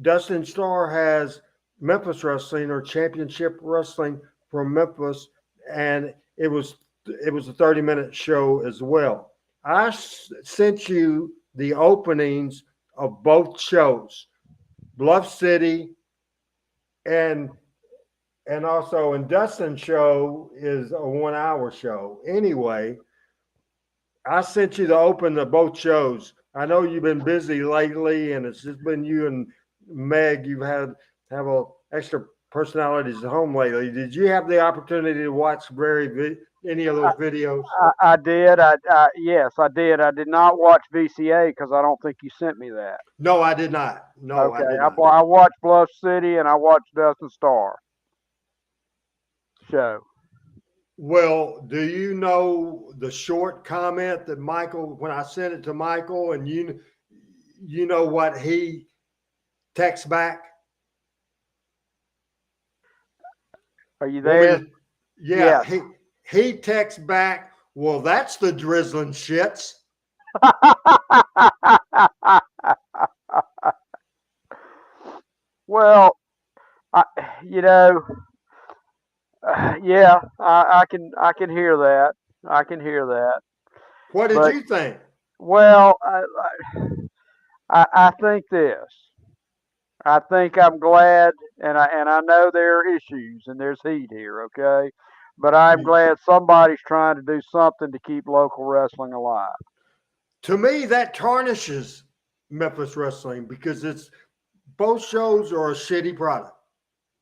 Dustin Starr has Memphis Wrestling, or Championship Wrestling from Memphis, and it was a 30-minute show as well. I sent you the openings of both shows, Bluff City and also, and Dustin's show is a 1-hour show. Anyway, I sent you the open to both shows. I know you've been busy lately, and it's just been you and Meg. You've have a extra personalities at home lately. Did you have the opportunity to watch any of those videos? I did. Yes, I did. I did not watch VCA because I don't think you sent me that. No, I did not. No, Okay, I did not. I watched Bluff City and I watched Dustin Starr show. Well, do you know the short comment that Michael, when I sent it to Michael, and you know what he texts back? Are you there? Yeah, yes. he texts back, well, that's the drizzling shits. Well, you know, yeah, I can hear that. I can hear that. What did you think? Well, I think this. I think I'm glad, and I know there are issues and there's heat here, okay? But I'm glad somebody's trying to do something to keep local wrestling alive. To me, that tarnishes Memphis wrestling because both shows are a shitty product.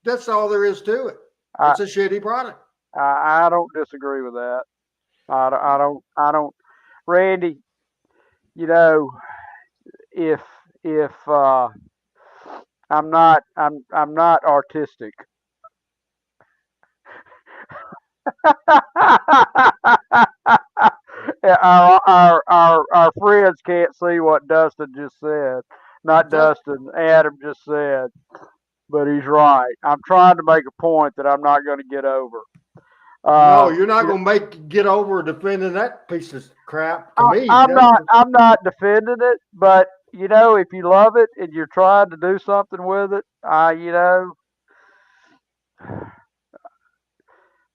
That's all there is to it. It's a shitty product. I don't disagree with that. I don't. Randy, you know, if I'm not artistic. our friends can't see what Dustin just said. Not Dustin, Adam just said. But he's right. I'm trying to make a point that I'm not going to get over. No, you're not going to get over defending that piece of crap. To me, I'm not defending it, but you know, if you love it and you're trying to do something with it, you know,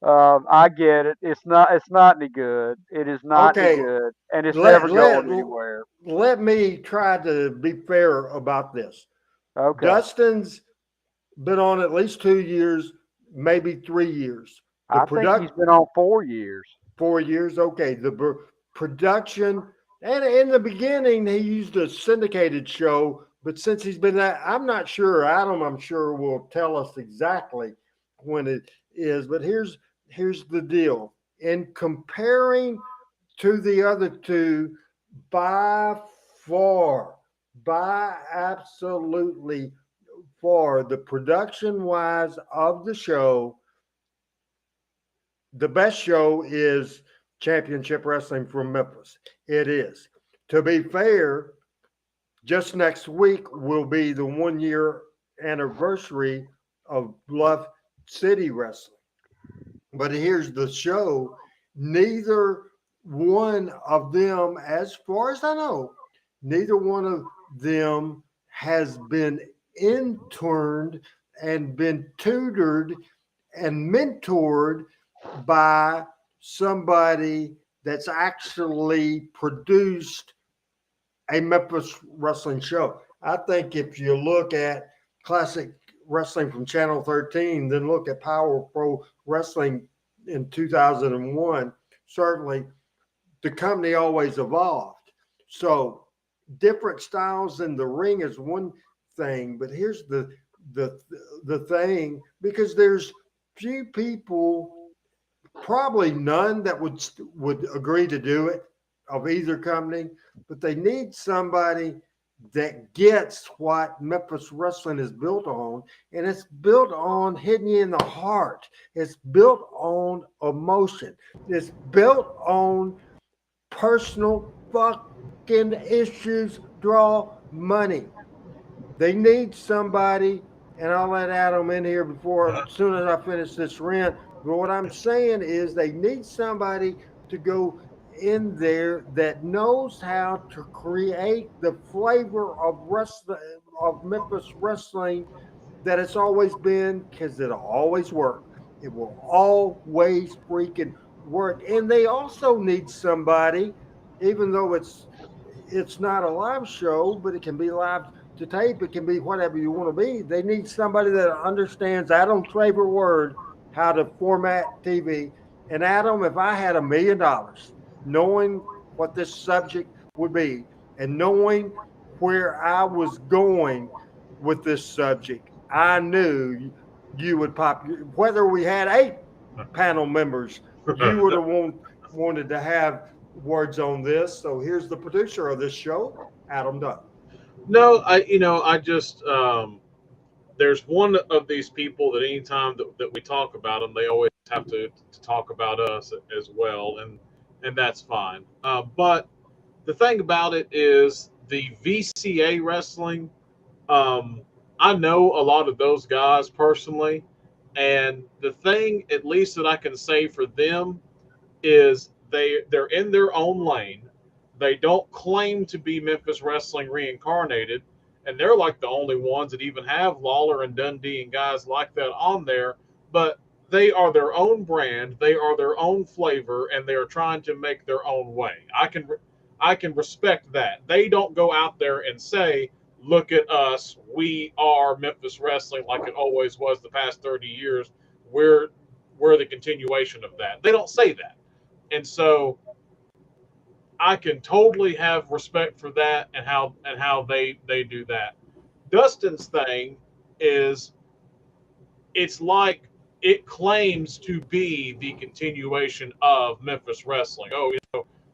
I get it. It's not any good. It is not any good, and it's never going anywhere. Let me try to be fair about this. Okay. Dustin's been on at least 2 years, maybe 3 years. I think he's been on 4 years. 4 years, okay. The production, and in the beginning, he used a syndicated show, but since he's been that, I'm not sure. Adam, I'm sure, will tell us exactly when it is. But here's the deal. In comparing to the other two, by absolutely far, the production-wise of the show, the best show is Championship Wrestling from Memphis. It is. To be fair, just next week will be the 1-year anniversary of Bluff City Wrestling. But here's the show. Neither one of them, as far as I know, neither one of them has been interned and been tutored and mentored by somebody that's actually produced a Memphis wrestling show. I think if you look at classic wrestling from Channel 13, then look at Power Pro Wrestling in 2001, certainly the company always evolved. So different styles in the ring is one thing, but here's the thing, because there's few people, probably none, that would agree to do it of either company, but they need somebody that gets what Memphis wrestling is built on, and it's built on hitting you in the heart. It's built on emotion. It's built on personal fucking issues, draw money. They need somebody, and I'll let Adam in here as soon as I finish this rant. But what I'm saying is they need somebody to go in there that knows how to create the flavor of wrestling, of Memphis wrestling, that it's always been, because it'll always work. It will always freaking work. And they also need somebody, even though it's not a live show, but it can be live to tape. It can be whatever you want to be. They need somebody that understands Adam's favorite word, how to format TV. And Adam, if I had $1 million, knowing what this subject would be, and knowing where I was going with this subject, I knew you would pop. Whether we had 8 panel members, you would have wanted to have words on this. So here's the producer of this show, Adam Dunn. No, I just there's one of these people that anytime that we talk about them, they always have to talk about us as well, and that's fine. But the thing about it is the VCA wrestling. I know a lot of those guys personally, and the thing, at least that I can say for them, is they're in their own lane. They don't claim to be Memphis Wrestling reincarnated, and they're like the only ones that even have Lawler and Dundee and guys like that on there. But they are their own brand, they are their own flavor, and they are trying to make their own way. I can respect that. They don't go out there and say, "Look at us, we are Memphis Wrestling," like it always was the past 30 years. We're the continuation of that. They don't say that. And so I can totally have respect for that and how they do that. Dustin's thing is, it's like it claims to be the continuation of Memphis Wrestling. Oh,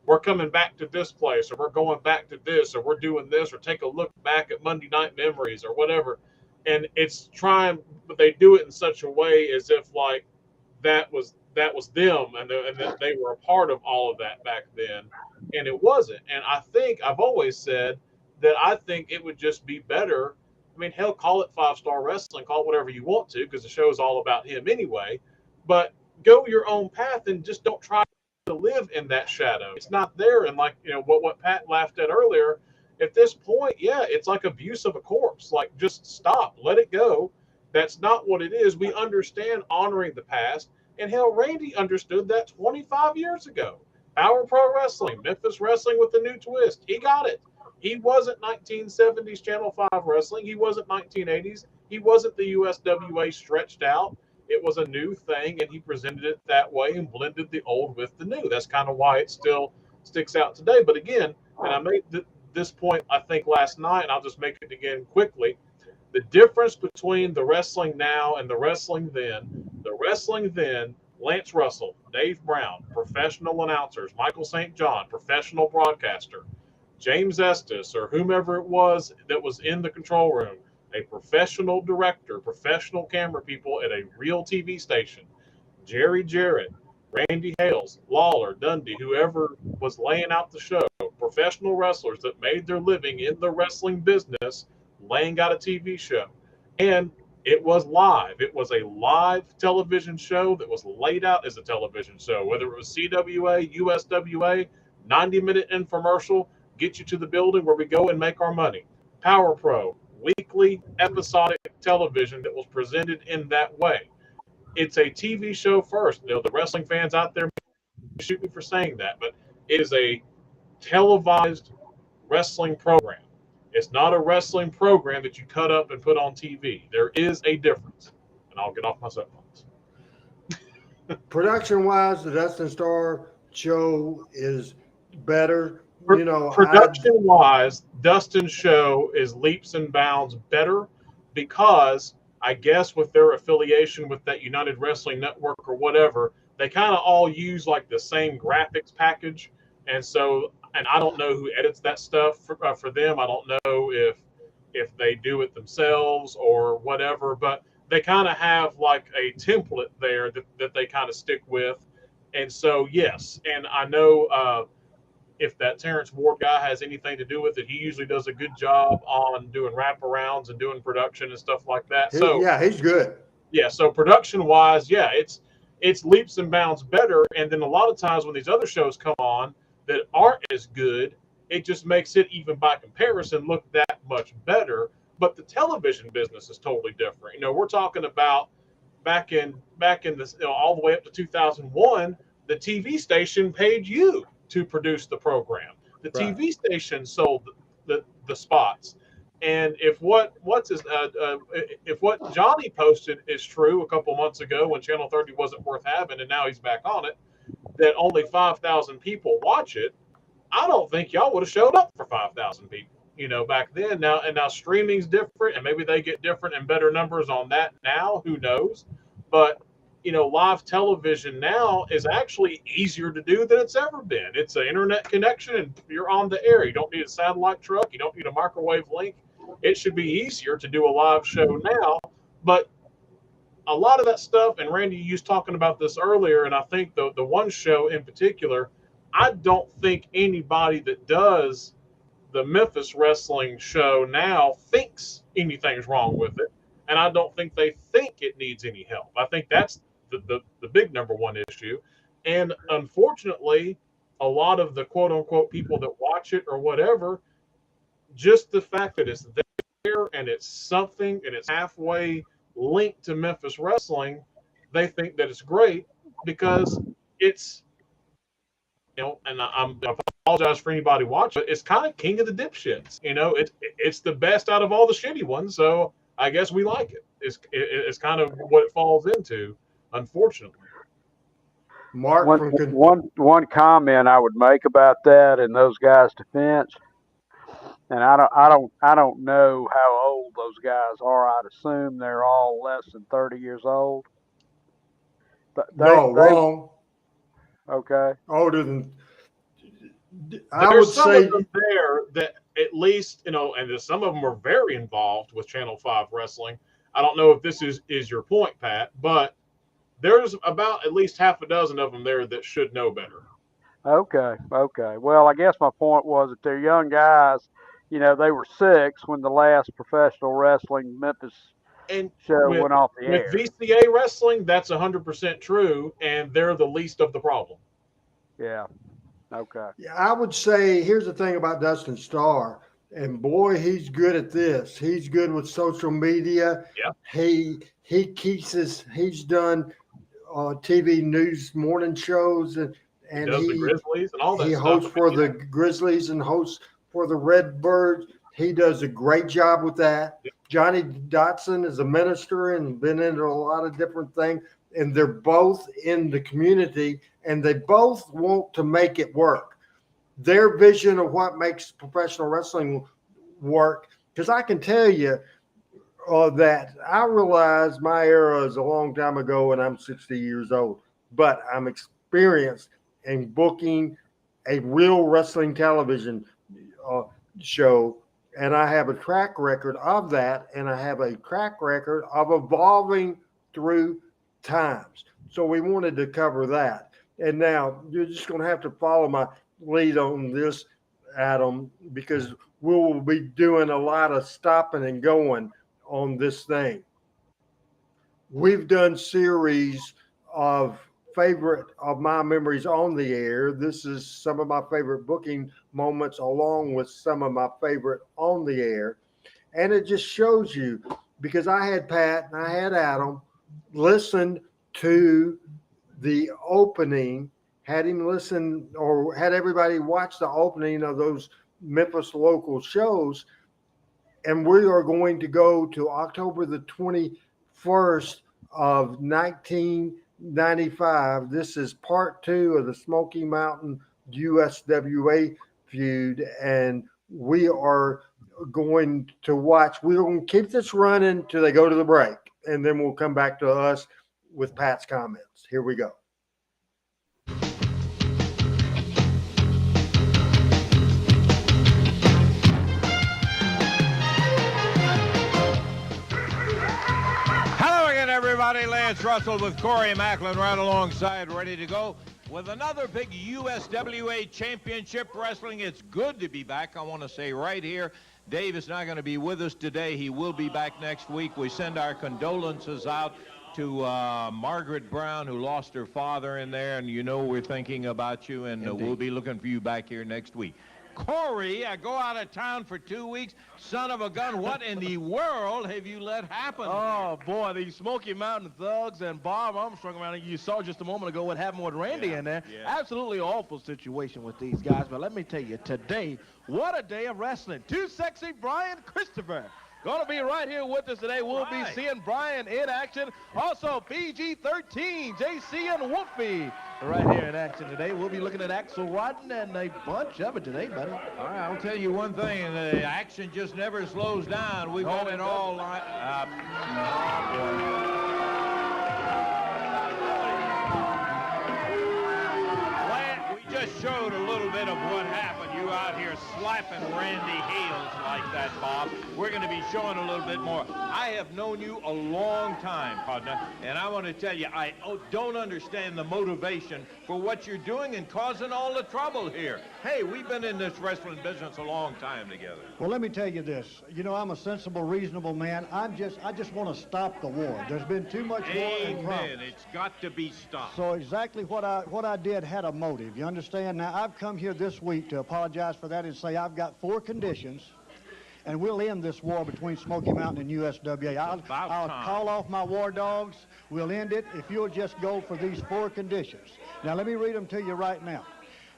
we're coming back to this place, or we're going back to this, or we're doing this, or take a look back at Monday Night Memories or whatever. And it's trying, but they do it in such a way as if like that was them, and that they were a part of all of that back then, and it wasn't. And I think I've always said that I think it would just be better. I mean, hell, call it 5-star wrestling, call it whatever you want to, because the show is all about him anyway. But go your own path and just don't try to live in that shadow. It's not there. And like what Pat laughed at earlier. At this point, yeah, it's like abuse of a corpse. Like, just stop, let it go. That's not what it is. We understand honoring the past. And hell, Randy understood that 25 years ago. Power Pro Wrestling, Memphis Wrestling with the new twist. He got it. He wasn't 1970s Channel 5 wrestling. He wasn't 1980s. He wasn't the USWA stretched out. It was a new thing, and he presented it that way and blended the old with the new. That's kind of why it still sticks out today. But again, and I made this point, I think, last night, and I'll just make it again quickly. The difference between the wrestling now and the wrestling then, Lance Russell, Dave Brown, professional announcers, Michael St. John, professional broadcaster, James Estes, or whomever it was that was in the control room, a professional director, professional camera people at a real TV station, Jerry Jarrett, Randy Hales, Lawler, Dundee, whoever was laying out the show, professional wrestlers that made their living in the wrestling business, laying out a TV show. And it was live. It was a live television show that was laid out as a television show, whether it was CWA, USWA, 90-minute infomercial, get you to the building where we go and make our money. Power Pro, weekly episodic television that was presented in that way. It's a TV show first. The wrestling fans out there shoot me for saying that, but it is a televised wrestling program. It's not a wrestling program that you cut up and put on TV. There is a difference. And I'll get off my soapbox. Production-wise, the Dustin Starr show is better. Production-wise, Dustin's show is leaps and bounds better because I guess with their affiliation with that United Wrestling Network or whatever, they kind of all use like the same graphics package. And so, and I don't know who edits that stuff for them. I don't know if they do it themselves or whatever, but they kind of have like a template there that they kind of stick with. And so, yes, and I know if that Terrence Ward guy has anything to do with it, he usually does a good job on doing wraparounds and doing production and stuff like that. He's good. Yeah, so production-wise, yeah, it's leaps and bounds better. And then a lot of times when these other shows come on that aren't as good, it just makes it, even by comparison, look that much better. But the television business is totally different. We're talking about back in this, all the way up to 2001, the TV station paid you to produce the program. The Right. TV station sold the spots. And if what Johnny posted is true a couple months ago when Channel 30 wasn't worth having, and now he's back on it, that only 5,000 people watch it, I don't think y'all would have showed up for 5,000 people, back then. Now streaming's different, and maybe they get different and better numbers on that now. Who knows? But live television now is actually easier to do than it's ever been. It's an internet connection, and you're on the air. You don't need a satellite truck. You don't need a microwave link. It should be easier to do a live show now. But a lot of that stuff, and Randy, you was talking about this earlier, and I think the one show in particular, I don't think anybody that does the Memphis wrestling show now thinks anything's wrong with it, and I don't think they think it needs any help. I think that's the big number one issue. And unfortunately, a lot of the quote unquote people that watch it or whatever, just the fact that it's there and it's something and it's halfway linked to Memphis wrestling, they think that it's great because it's, and I apologize for anybody watching, but it's kind of king of the dipshits. It's the best out of all the shitty ones, so I guess we like it. It's kind of what it falls into, unfortunately. Mark, one comment I would make about that in those guys' defense, and I don't know how old those guys are. I'd assume they're all less than 30 years old. But wrong. Okay. Older than. There's some of them there that at least, and some of them are very involved with Channel 5 wrestling. I don't know if this is your point, Pat, but there's about at least half a dozen of them there that should know better. Okay. Well, I guess my point was that they're young guys. They were 6 when the last professional wrestling Memphis show went off the air. With VCA wrestling, that's 100% true, and they're the least of the problem. Yeah. Okay. Yeah, I would say here's the thing about Dustin Starr, and boy, he's good at this. He's good with social media. Yeah. He's done TV news morning shows and he does the Grizzlies and all that he stuff. hosts for the Grizzlies and hosts for the Redbirds. He does a great job with that. Yeah. Johnny Dotson is a minister and been into a lot of different things, and they're both in the community, and they both want to make it work. Their vision of what makes professional wrestling work, because I can tell you that I realize my era is a long time ago and I'm 60 years old, but I'm experienced in booking a real wrestling television show, and I have a track record of that, and I have a track record of evolving through times. So we wanted to cover that. And now you're just going to have to follow my lead on this, Adam, because we will be doing a lot of stopping and going on this thing. We've done series of favorite of my memories on the air. This is some of my favorite booking moments along with some of my favorite on the air. And it just shows you, because I had Pat and I had Adam listen to the opening, had him listen or had everybody watch the opening of those Memphis local shows. And we are going to go to October the 21st of 1995. This is part 2 of the Smoky Mountain USWA feud. And we are going to watch. We're going to keep this running till they go to the break. And then we'll come back to us with Pat's comments. Here we go. Hello again, everybody. Lance Russell with Corey Macklin right alongside, ready to go with another big USWA Championship Wrestling. It's good to be back. I want to say right here, Dave is not going to be with us today. He will be back next week. We send our condolences out to Margaret Brown, who lost her father in there, and we're thinking about you, and we'll be looking for you back here next week. Corey, I go out of town for 2 weeks. Son of a gun, what in the world have you let happen? Oh, boy, these Smoky Mountain Thugs and Bob Armstrong around. You saw just a moment ago what happened with Randy in there. Yeah. Absolutely awful situation with these guys. But let me tell you, today, what a day of wrestling. Too Sexy Brian Christopher going to be right here with us today. We'll be seeing Brian in action. Also, PG-13, JC and Wolfie right here in action today. We'll be looking at Axel Rodden and a bunch of it today, buddy. All right, I'll tell you one thing. The action just never slows down. We've got it all lined up. We just showed a little bit of what happened. You out here slapping Randy Hales like that, Bob. We're going to be showing a little bit more. I have known you a long time, partner, and I want to tell you, I don't understand the motivation for what you're doing and causing all the trouble here. Hey, we've been in this wrestling business a long time together. Well, let me tell you this. You know, I'm a sensible, reasonable man. I just want to stop the war. There's been too much war and problem. Amen. It's got to be stopped. So exactly what I did had a motive. You understand? Now, I've come here this week to apologize for that and say I've got 4 conditions, and we'll end this war between Smoky Mountain and USWA. I'll call off my war dogs. We'll end it if you'll just go for these 4 conditions. Now, let me read them to you right now.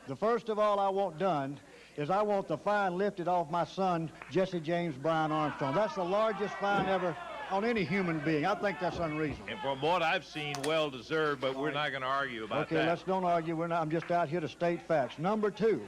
The first of all I want done is I want the fine lifted off my son, Jesse James Brian Armstrong. That's the largest fine ever on any human being. I think that's unreasonable. And from what I've seen, well deserved, but we're not going to argue about that. Okay, let's don't argue. I'm just out here to state facts. Number 2.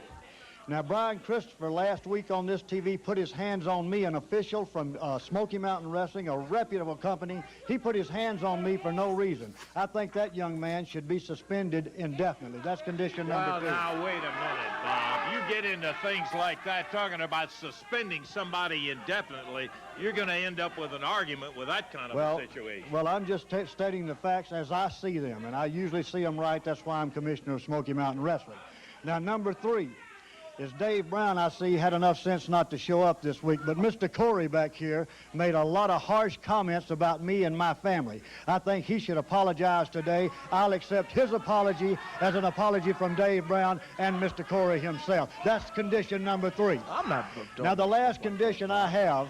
Now, Brian Christopher last week on this TV put his hands on me, an official from Smoky Mountain Wrestling, a reputable company. He put his hands on me for no reason. I think that young man should be suspended indefinitely. That's condition number 2. Well, now, wait a minute, Bob. You get into things like that, talking about suspending somebody indefinitely, you're going to end up with an argument with that kind of a situation. Well, I'm just stating the facts as I see them, and I usually see them right. That's why I'm commissioner of Smoky Mountain Wrestling. Now, number 3. Is Dave Brown, I see, had enough sense not to show up this week, but Mr. Corey back here made a lot of harsh comments about me and my family. I think he should apologize today. I'll accept his apology as an apology from Dave Brown and Mr. Corey himself. That's condition number 3. I'm not. Now, the last condition I have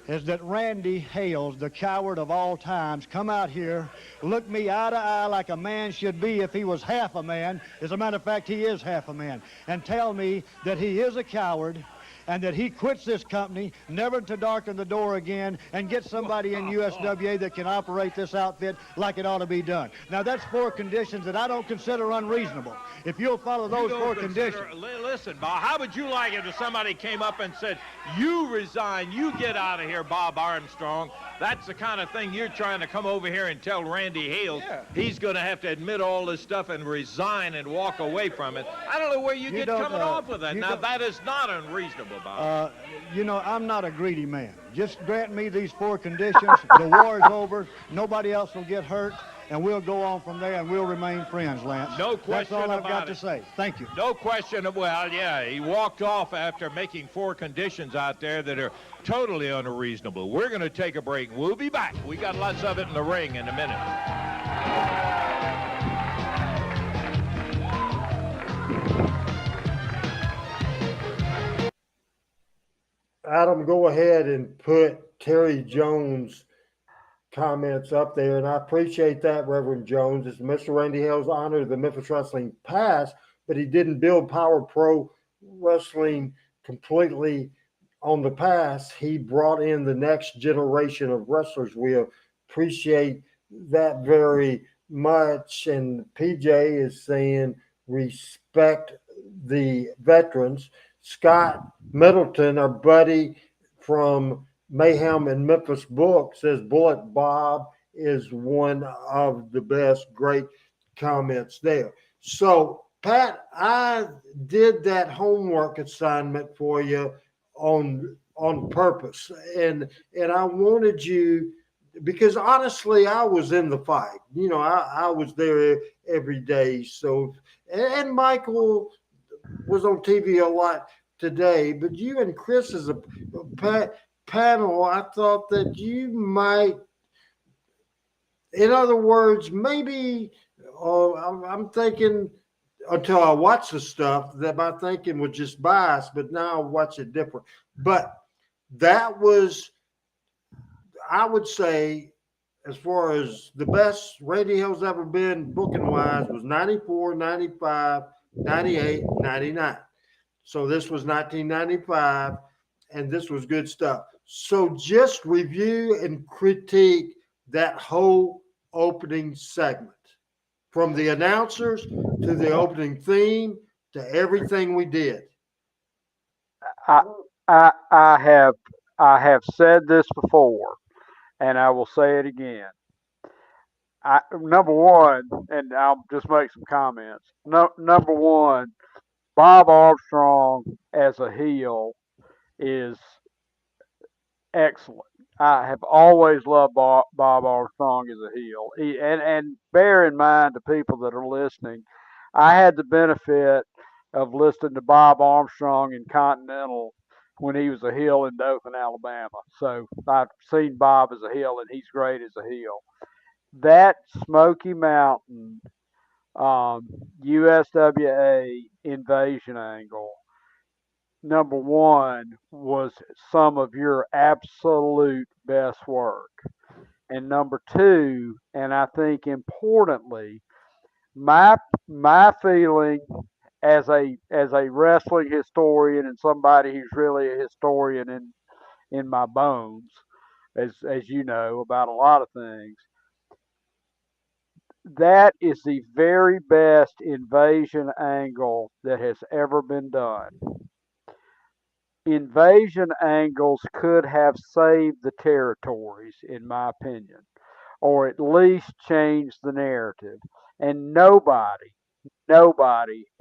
is that Randy Hales, the coward of all times, come out here, look me eye to eye like a man should be if he was half a man. As a matter of fact, he is half a man. And tell me that he is a coward and that he quits this company, never to darken the door again, and get somebody in USWA that can operate this outfit like it ought to be done. Now, that's 4 conditions that I don't consider unreasonable. If you'll follow those 4 conditions. Listen, Bob, how would you like it if somebody came up and said, you resign, you get out of here, Bob Armstrong? That's the kind of thing you're trying to come over here and tell Randy Hales. Yeah. He's going to have to admit all this stuff and resign and walk away from it. I don't know where you get coming off with that. Now, that is not unreasonable, Bob. You know, I'm not a greedy man. Just grant me these 4 conditions. The war's over. Nobody else will get hurt. And we'll go on from there, and we'll remain friends, Lance. No question about it. That's all I've got to say. Thank you. No question. Well, yeah, he walked off after making 4 conditions out there that are totally unreasonable. We're going to take a break. We'll be back. We got lots of it in the ring in a minute. Adam, go ahead and put Terry Jones' comments up there, and I appreciate that, Reverend Jones. It's Mr. Randy Hales honored the Memphis Wrestling past, but he didn't build Power Pro Wrestling completely on the past. He brought in the next generation of wrestlers. We appreciate that very much, and PJ is saying respect the veterans. Scott Middleton, our buddy from Mayhem and Memphis book, says Bullet Bob is one of the best. Great comments there. So, Pat, I did that homework assignment for you on purpose, and I wanted you, because honestly, I was in the fight. You know, I was there every day. So, and Michael was on TV a lot today, but you and Chris as a panel, I thought that you might, in other words, maybe I'm thinking, until I watch the stuff, that my thinking was just biased, but now I watch it different. But that was, I would say, as far as the best Randy Hales ever been booking wise, was 94, 95, 98, 99. So this was 1995, and this was good stuff. So just review and critique that whole opening segment, from the announcers to the opening theme to everything we did. I have said this before, and I will say it again. Number one, and I'll just make some comments. Number one, Bob Armstrong as a heel is excellent. I have always loved Bob Armstrong as a heel. And bear in mind, the people that are listening, I had the benefit of listening to Bob Armstrong in Continental when he was a heel in Dothan, Alabama. So I've seen Bob as a heel, and he's great as a heel. That Smoky Mountain USWA invasion angle, number one, was some of your absolute best work. And number two, and I think importantly, my feeling as a wrestling historian and somebody who's really a historian in my bones, as you know, about a lot of things, that is the very best invasion angle that has ever been done. Invasion angles could have saved the territories, in my opinion, or at least changed the narrative. And nobody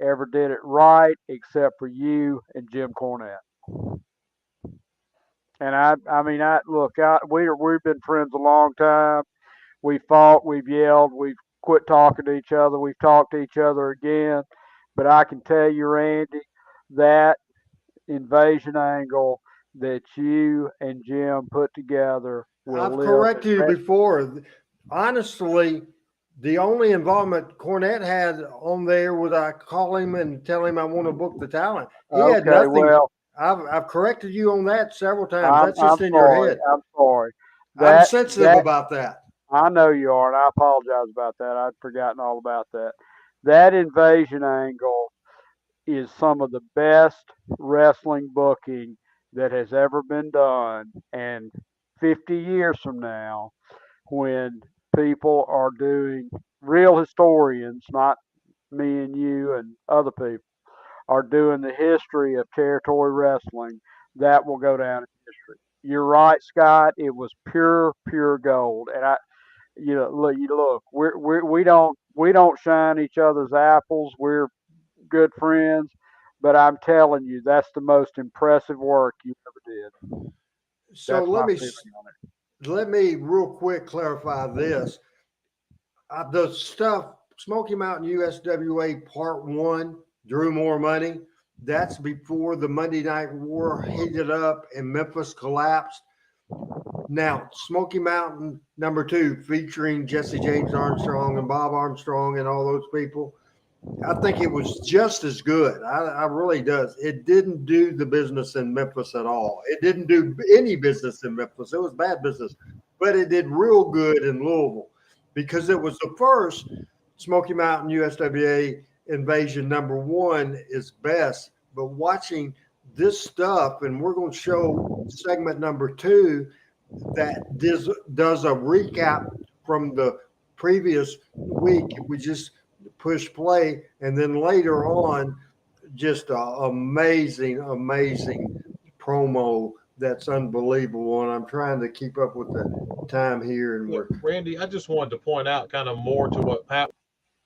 ever did it right except for you and Jim Cornette. And we've been friends a long time. We fought, we've yelled, we've quit talking to each other, we've talked to each other again. But I can tell you, Randy, that invasion angle that you and Jim put together will I've live. corrected you before. Honestly, the only involvement Cornette had on there was I call him and tell him I want to book the talent. He had nothing. Well, I've corrected you on that several times. That's just in your head. I'm sorry. I'm sensitive about that. I know you are, and I apologize about that. I'd forgotten all about that. That invasion angle is some of the best wrestling booking that has ever been done. And 50 years from now, when people are doing, real historians, not me and you and other people, are doing the history of territory wrestling, that will go down in history. You're right, Scott. It was pure gold. And look, we don't shine each other's apples. We're good friends, but I'm telling you, that's the most impressive work you ever did. So let me real quick clarify this. The stuff, Smoky Mountain USWA Part 1, drew more money. That's before the Monday Night War heated up and Memphis collapsed. Now, Smoky Mountain number 2, featuring Jesse James Armstrong and Bob Armstrong and all those people, I think it was just as good. I really does. It didn't do the business in Memphis at all. It didn't do any business in Memphis. It was bad business. But it did real good in Louisville because it was the first. Smoky Mountain USWA invasion number 1 is best. But watching this stuff, and we're going to show segment number 2 that does a recap from the previous week. We just push play, and then later on, just an amazing promo that's unbelievable. And I'm trying to keep up with the time here. And Randy, I just wanted to point out kind of more to what Pat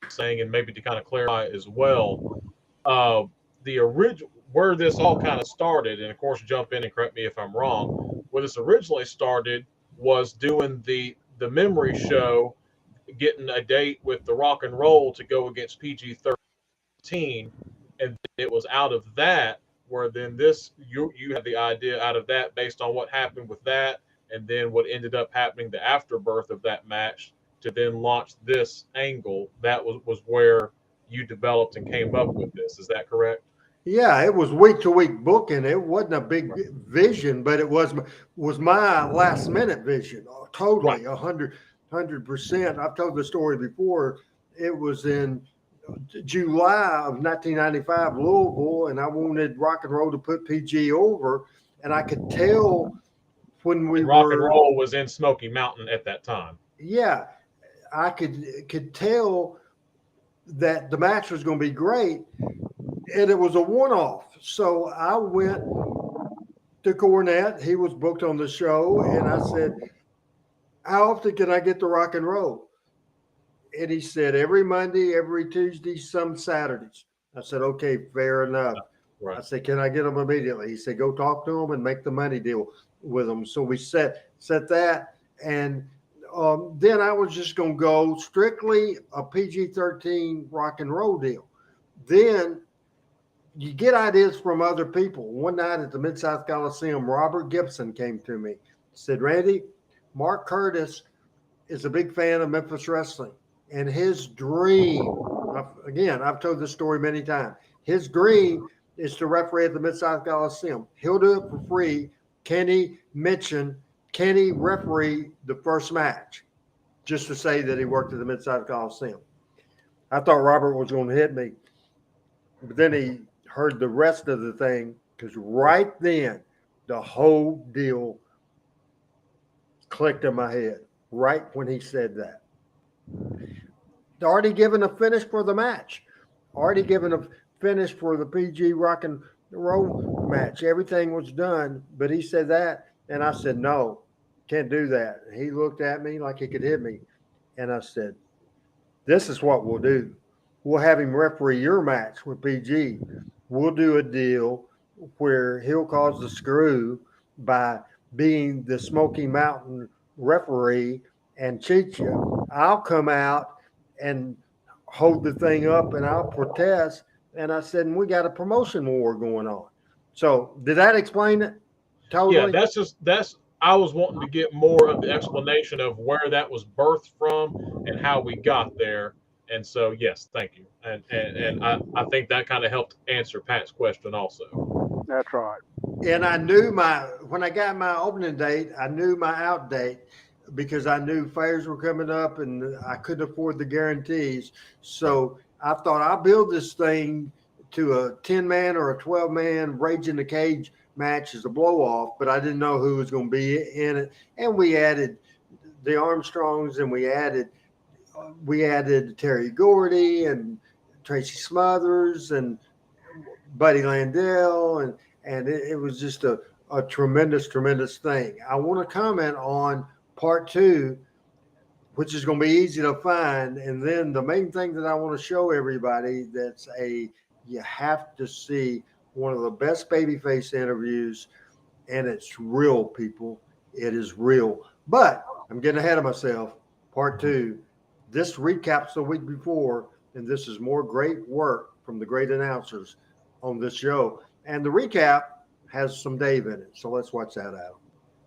was saying, and maybe to kind of clarify as well. The original, where this all kind of started, and of course, jump in and correct me if I'm wrong. Where this originally started was doing the memory show, getting a date with the Rock and Roll to go against PG-13, and it was out of that where then you had the idea out of that based on what happened with that, and then what ended up happening, the afterbirth of that match, to then launch this angle. That was where you developed and came up with this. Is that correct? Yeah, it was week to week booking. It wasn't a big vision, but it was my last minute vision. Totally, 100%. I've told the story before. It was in July of 1995, Louisville, and I wanted Rock and Roll to put PG over, and I could tell when we rock were and roll was in Smoky Mountain at that time. Yeah, I could tell that the match was going to be great, and it was a one-off. So I went to Cornette. He was booked on the show, and I said, "How often can I get the rock and roll?" And he said, "Every Monday, every Tuesday, some Saturdays." I said, "Okay, fair enough." Right. I said, "Can I get them immediately?" He said, "Go talk to them and make the money deal with them." So we set that, and then I was just going to go strictly a PG-13 rock and roll deal. Then you get ideas from other people. One night at the Mid-South Coliseum, Robert Gibson came to me, said, "Randy, Mark Curtis is a big fan of Memphis wrestling, and his dream," again, I've told this story many times, his dream is to referee at the Mid-South Coliseum. He'll do it for free. Can he referee the first match, just to say that he worked at the Mid-South Coliseum? I thought Robert was going to hit me, but then he heard the rest of the thing, because right then the whole deal clicked in my head, right when he said that. Already given a finish for the match, already given a finish for the PG rock and roll match. Everything was done, but he said that, and I said, "No, can't do that." He looked at me like he could hit me, and I said, "This is what we'll do. We'll have him referee your match with PG. We'll do a deal where he'll cause the screw by being the Smoky Mountain referee and cheat you. I'll come out and hold the thing up, and I'll protest." And I said, "And we got a promotion war going on." So did that explain it? Totally. Yeah, I was wanting to get more of the explanation of where that was birthed from and how we got there. And so, yes, thank you. And I think that kind of helped answer Pat's question also. That's right. And I knew when I got my opening date, I knew my out date, because I knew fairs were coming up and I couldn't afford the guarantees. So I thought, I'll build this thing to a 10-man or a 12-man Rage in the Cage match as a blow-off, but I didn't know who was going to be in it. And we added the Armstrongs, and we added Terry Gordy and Tracy Smothers and Buddy Landell, and it was just a tremendous, tremendous thing. I want to comment on part 2, which is going to be easy to find. And then the main thing that I want to show everybody, you have to see one of the best babyface interviews, and it's real, people. It is real. But I'm getting ahead of myself. Part 2, this recaps the week before, and this is more great work from the great announcers on this show. And the recap has some Dave in it. So let's watch that out.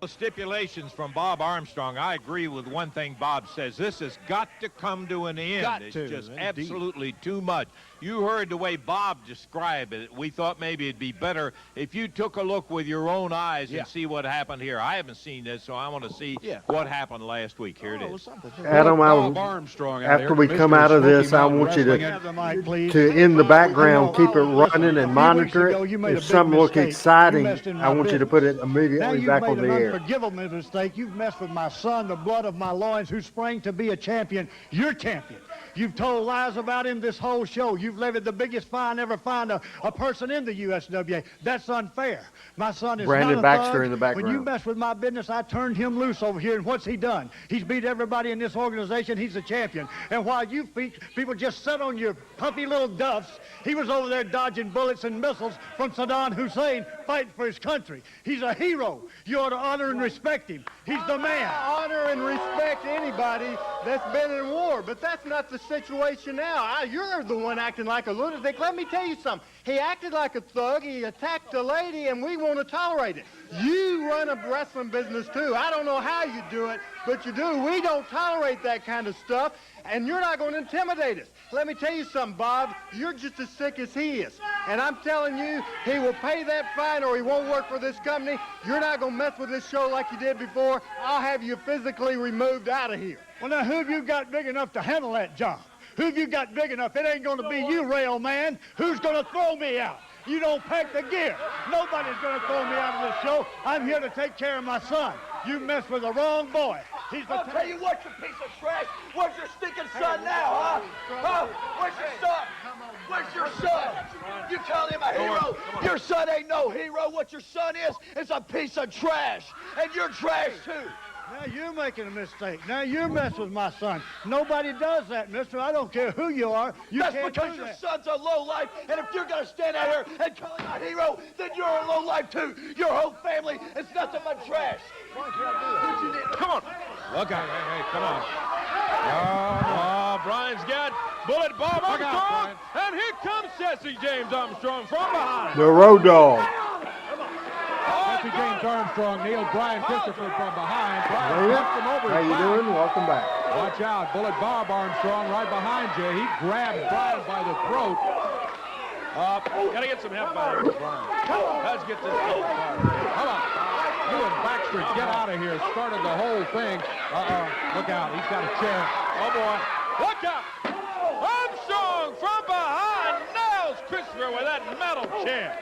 Stipulations from Bob Armstrong. I agree with one thing Bob says. This has got to come to an end. It's just absolutely too much. You heard the way Bob described it. We thought maybe it'd be better if you took a look with your own eyes and see what happened here. I haven't seen this, so I want to see what happened last week. Here it is. Adam, after we come out of this, I want you to in the background, keep it running and monitor it. If something looks exciting, I want you to put it immediately back on the air. Unforgivable mistake. You've messed with my son, the blood of my loins, who sprang to be a champion. You're champion. You've told lies about him this whole show. You've levied the biggest fine ever fined a person in the USWA. That's unfair. My son is Brandon not a Baxter thug. in the background. When you mess with my business, I turned him loose over here, and what's he done? He's beat everybody in this organization. He's a champion. And while you people just sit on your puffy little duffs, he was over there dodging bullets and missiles from Saddam Hussein, fighting for his country. He's a hero. You ought to honor and respect him. He's the man. I honor and respect anybody that's been in war, but that's not the situation now. You're the one acting like a lunatic. Let me tell you something. He acted like a thug. He attacked a lady, and we want to tolerate it. You run a wrestling business, too. I don't know how you do it, but you do. We don't tolerate that kind of stuff, and you're not going to intimidate us. Let me tell you something, Bob. You're just as sick as he is. And I'm telling you, he will pay that fine or he won't work for this company. You're not going to mess with this show like you did before. I'll have you physically removed out of here. Well, now, who have you got big enough to handle that job? Who have you got big enough? It ain't going to be you, rail man. Who's going to throw me out? You don't pack the gear. Nobody's going to throw me out of this show. I'm here to take care of my son. You messed with the wrong boy. I'll tell you what, you piece of trash. Where's your stinking son now, huh? Where's your son? Where's your son? You call him a hero? Your son ain't no hero. What your son is a piece of trash. And you're trash, too. Now you're making a mistake. Now you're messing with my son. Nobody does that, mister. I don't care who you are. That's because your son's a lowlife, and if you're going to stand out here and call him a hero, then you're a lowlife too. Your whole family is nothing but trash. Come on. Look out. Hey, come on. Oh, Brian's got Bullet Bob Armstrong, and here comes Jesse James Armstrong from behind. The Road Dog. Jesse James Armstrong nailed Brian Christopher from behind. Brian Hey, pushed him over how his you back. doing? Welcome back. Watch out, Bullet Bob Armstrong right behind you. He grabbed Brian by the throat. Got to get some help out of here, Brian. Let's get this going. Come on. You and Baxter, get out of here. Started the whole thing. Look out. He's got a chair. Oh, boy. Look out. Armstrong from behind nails Christopher with that metal chair.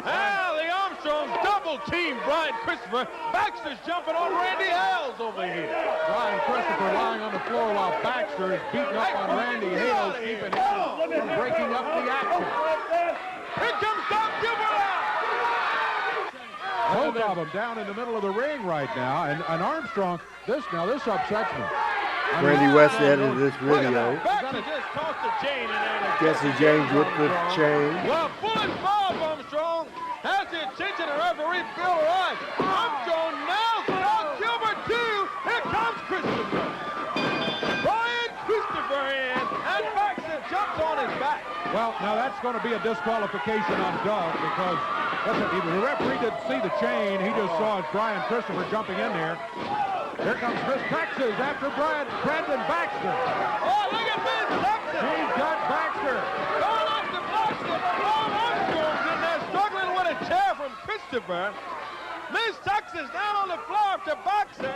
Now the Armstrongs double team Brian Christopher. Baxter's jumping on Randy Hales over here. Brian Christopher lying on the floor while Baxter is beating up on Randy Hales, keeping him from breaking up the action. Here comes Tom Gilbert out. Both of them down in the middle of the ring right now, and Armstrong, this upsets me. Randy West edited this video. Baxter just tossed the chain in there. Jesse James with the chain. Well, Bullet Bob Armstrong has the attention of referee Bill Wright. Armstrong now Tom Gilbert too. Here comes Christopher. Brian Christopher in, and Baxter jumps on his back. Well, now that's going to be a disqualification on Doug because the referee didn't see the chain. He just saw Brian Christopher jumping in there. Here comes Miss Texas after Brandon Baxter. Oh, look at Miss Texas. He's got Baxter. Going up to Baxter. Bob Armstrong's in there struggling with a chair from Christopher. Miss Texas down on the floor to Baxter.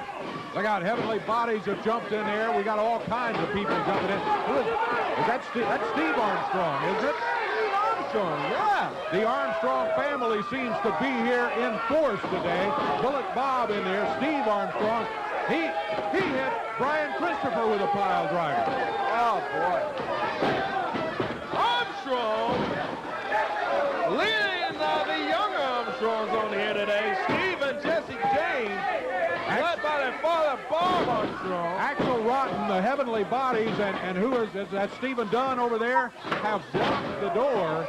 Look out, Heavenly Bodies have jumped in there. We got all kinds of people jumping in. Is that Steve? That's Steve Armstrong, isn't it? Steve Armstrong, yeah. The Armstrong family seems to be here in force today. Bullet Bob in there, Steve Armstrong. He hit Brian Christopher with a pile driver. Oh, boy. Armstrong leading the younger Armstrongs on here today. Steve and Jesse James, led by their father, Bob Armstrong. Axel Rotten, the Heavenly Bodies, and who is that Stephen Dunn over there, have blocked the door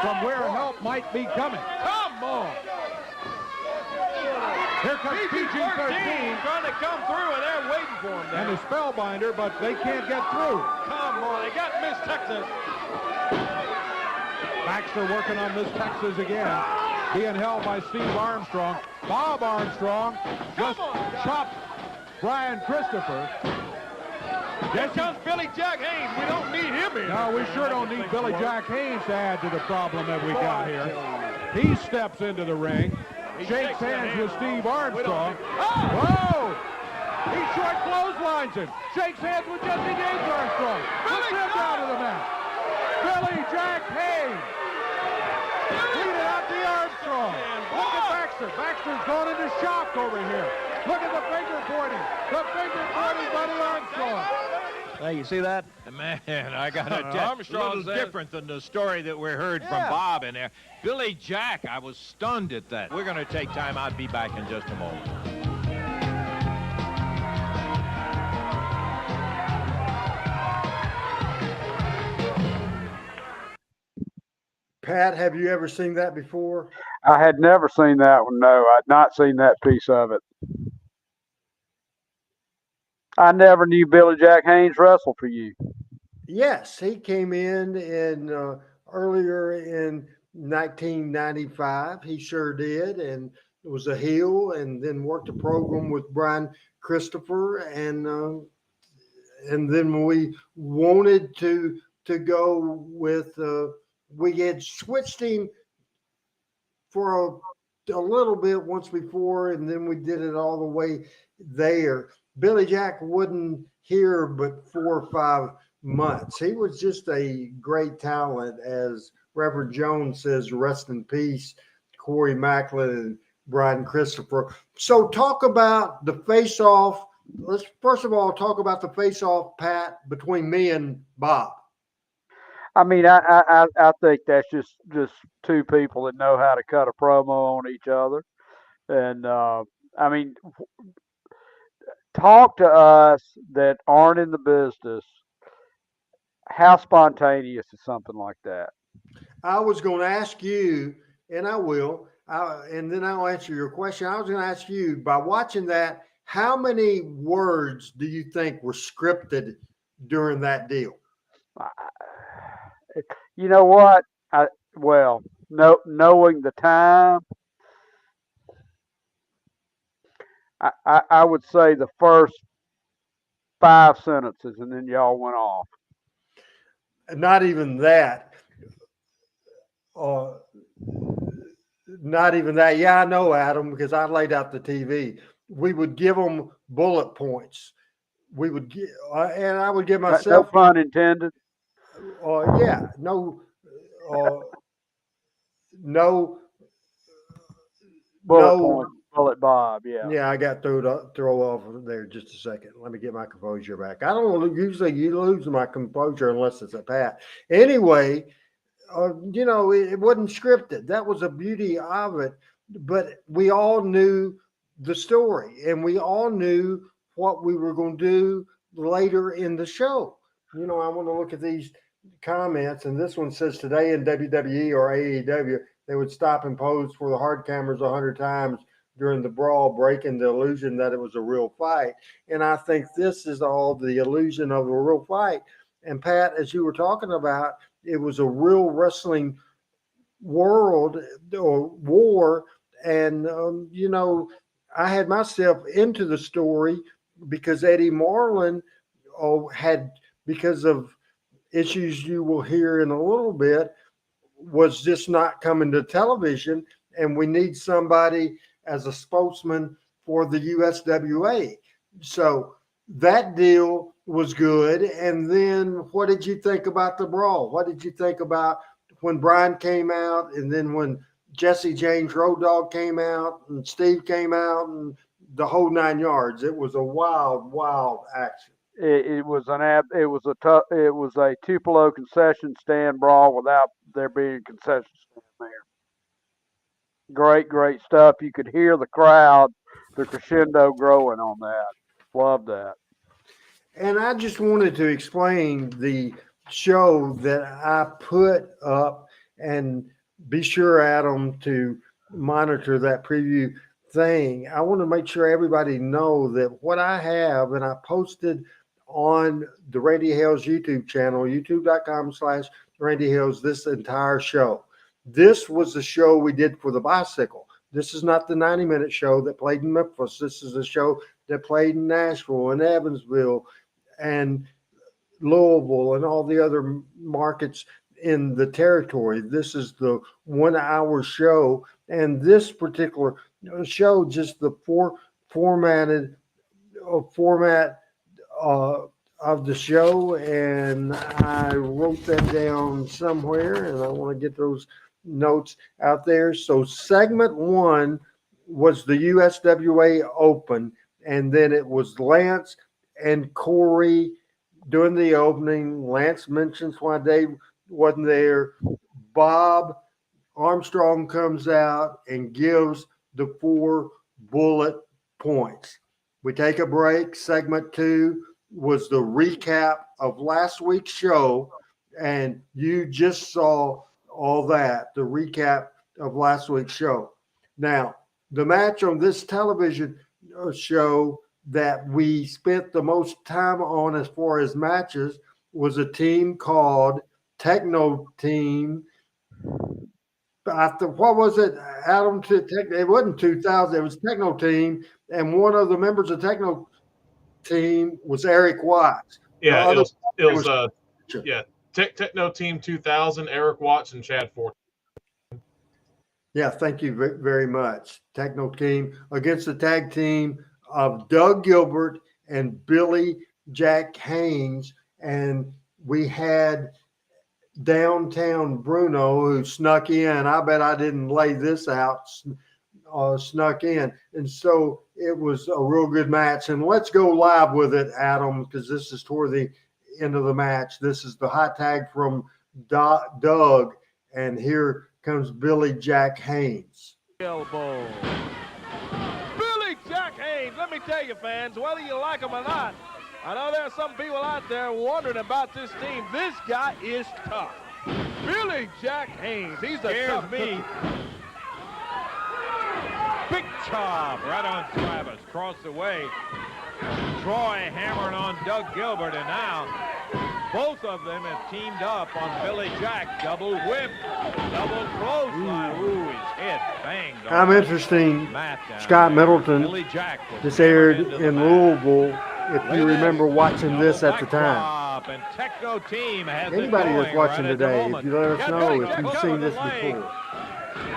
from where help might be coming. Come on. Here comes PG-13 trying to come through, and they're waiting for him and there. the Spellbinder, but they can't get through. Come on, they got Miss Texas. Baxter working on Miss Texas again, being held by Steve Armstrong. Bob Armstrong just chopped Brian Christopher. Here comes Billy Jack Haynes. We don't need him here. No, we sure don't need Billy Jack Haynes to add to the problem that we got here. He steps into the ring. Shakes hands with Steve Armstrong. Whoa! He short clotheslines him. Shakes hands with Jesse James Armstrong. Puts him down to the mat. Billy Jack Haynes. Leading out the Armstrong. Look at Baxter. Baxter's going into shock over here. Look at the finger pointing. The finger pointing by the Armstrong. Hey, you see that? Man, I got to tell you, a little different than the story that we heard from Bob in there. Billy Jack, I was stunned at that. We're going to take time. I'll be back in just a moment. Pat, have you ever seen that before? I had never seen that one. No, I'd not seen that piece of it. I never knew Billy Jack Haynes wrestled for you. Yes, he came in earlier in 1995. He sure did, and it was a heel, and then worked a program with Brian Christopher, and then we wanted to go with. We had switched him for a little bit once before, and then we did it all the way there. Billy Jack wasn't here but 4 or 5 months. He was just a great talent, as Reverend Jones says, rest in peace, Corey Macklin and Brian Christopher. So talk about the face-off. Let's first of all talk about the face-off, Pat, between me and Bob. I mean, I think that's just two people that know how to cut a promo on each other, and I mean, talk to us that aren't in the business. How spontaneous is something like that? I was going to ask you, and I will, and then I'll answer your question. I was going to ask you, by watching that, how many words do you think were scripted during that deal? You know what? Knowing the time, I would say the first 5 sentences, and then y'all went off. Not even that. Not even that. Yeah, I know, Adam, because I laid out the TV. We would give them bullet points. We would get, and I would give myself. No pun intended. Yeah, no, no. Bullet Bob, yeah. Yeah, I got throw off there just a second. Let me get my composure back. I don't usually lose my composure unless it's a Pat. Anyway, it wasn't scripted. That was the beauty of it. But we all knew the story, and we all knew what we were going to do later in the show. I want to look at these comments, and this one says today in WWE or AEW, they would stop and pose for the hard cameras 100 times during the brawl, breaking the illusion that it was a real fight. And I think this is all the illusion of a real fight. And Pat, as you were talking about, it was a real wrestling world or war. And, I had myself into the story because Eddie Marlin had, because of issues you will hear in a little bit, was just not coming to television. And we need somebody as a spokesman for the USWA. So that deal was good. And then what did you think about the brawl? What did you think about when Brian came out, and then when Jesse James Road Dogg came out and Steve came out and the whole 9 yards? It was a wild, wild action. It was a Tupelo concession stand brawl without there being a concession stand there. Great stuff. You could hear the crowd, the crescendo growing on that. Love that. And I just wanted to explain the show that I put up, and be sure, Adam, to monitor that preview thing. I want to make sure everybody know that what I have, and I posted on the Randy Hales YouTube channel, youtube.com/Randy Hales, this entire show. This was the show we did for the bicycle. This is not the 90-minute show that played in Memphis. This is a show that played in Nashville and Evansville and Louisville and all the other markets in the territory. This is the 1-hour show. And this particular show, just the format of the show. And I wrote that down somewhere, and I want to get those notes out there. So segment 1 was the USWA Open, and then it was Lance and Corey doing the opening. Lance mentions why Dave wasn't there. Bob Armstrong comes out and gives the 4 bullet points. We take a break. Segment 2 was the recap of last week's show, and you just saw all that, the recap of last week's show. Now, the match on this television show that we spent the most time on as far as matches was a team called Techno Team. What was it, Adam? It wasn't 2000. It was Techno Team, and one of the members of Techno Team was Eric Watts. Yeah, it was Techno Team 2000, Eric Watts and Chad Ford. Yeah, thank you very much. Techno Team against the tag team of Doug Gilbert and Billy Jack Haynes. And we had Downtown Bruno, who snuck in. I bet I didn't lay this out. snuck in. And so it was a real good match. And let's go live with it, Adam, because this is toward the end of the match. This is the hot tag from Doug. And here comes Billy Jack Haynes. Elbow. Billy Jack Haynes, let me tell you, fans, whether you like him or not, I know there are some people out there wondering about this team. This guy is tough. Billy Jack Haynes, he's a tough me. Big chop right on Travis, cross the way. Troy hammering on Doug Gilbert, and now both of them have teamed up on Billy Jack. Double whip, double clothesline. Ooh, his head banged. I'm interesting. Scott Middleton. Billy Jack this aired in Louisville. If you remember watching this at the time. And Techno Team has anybody that's watching today, if you let us know if you've seen this before.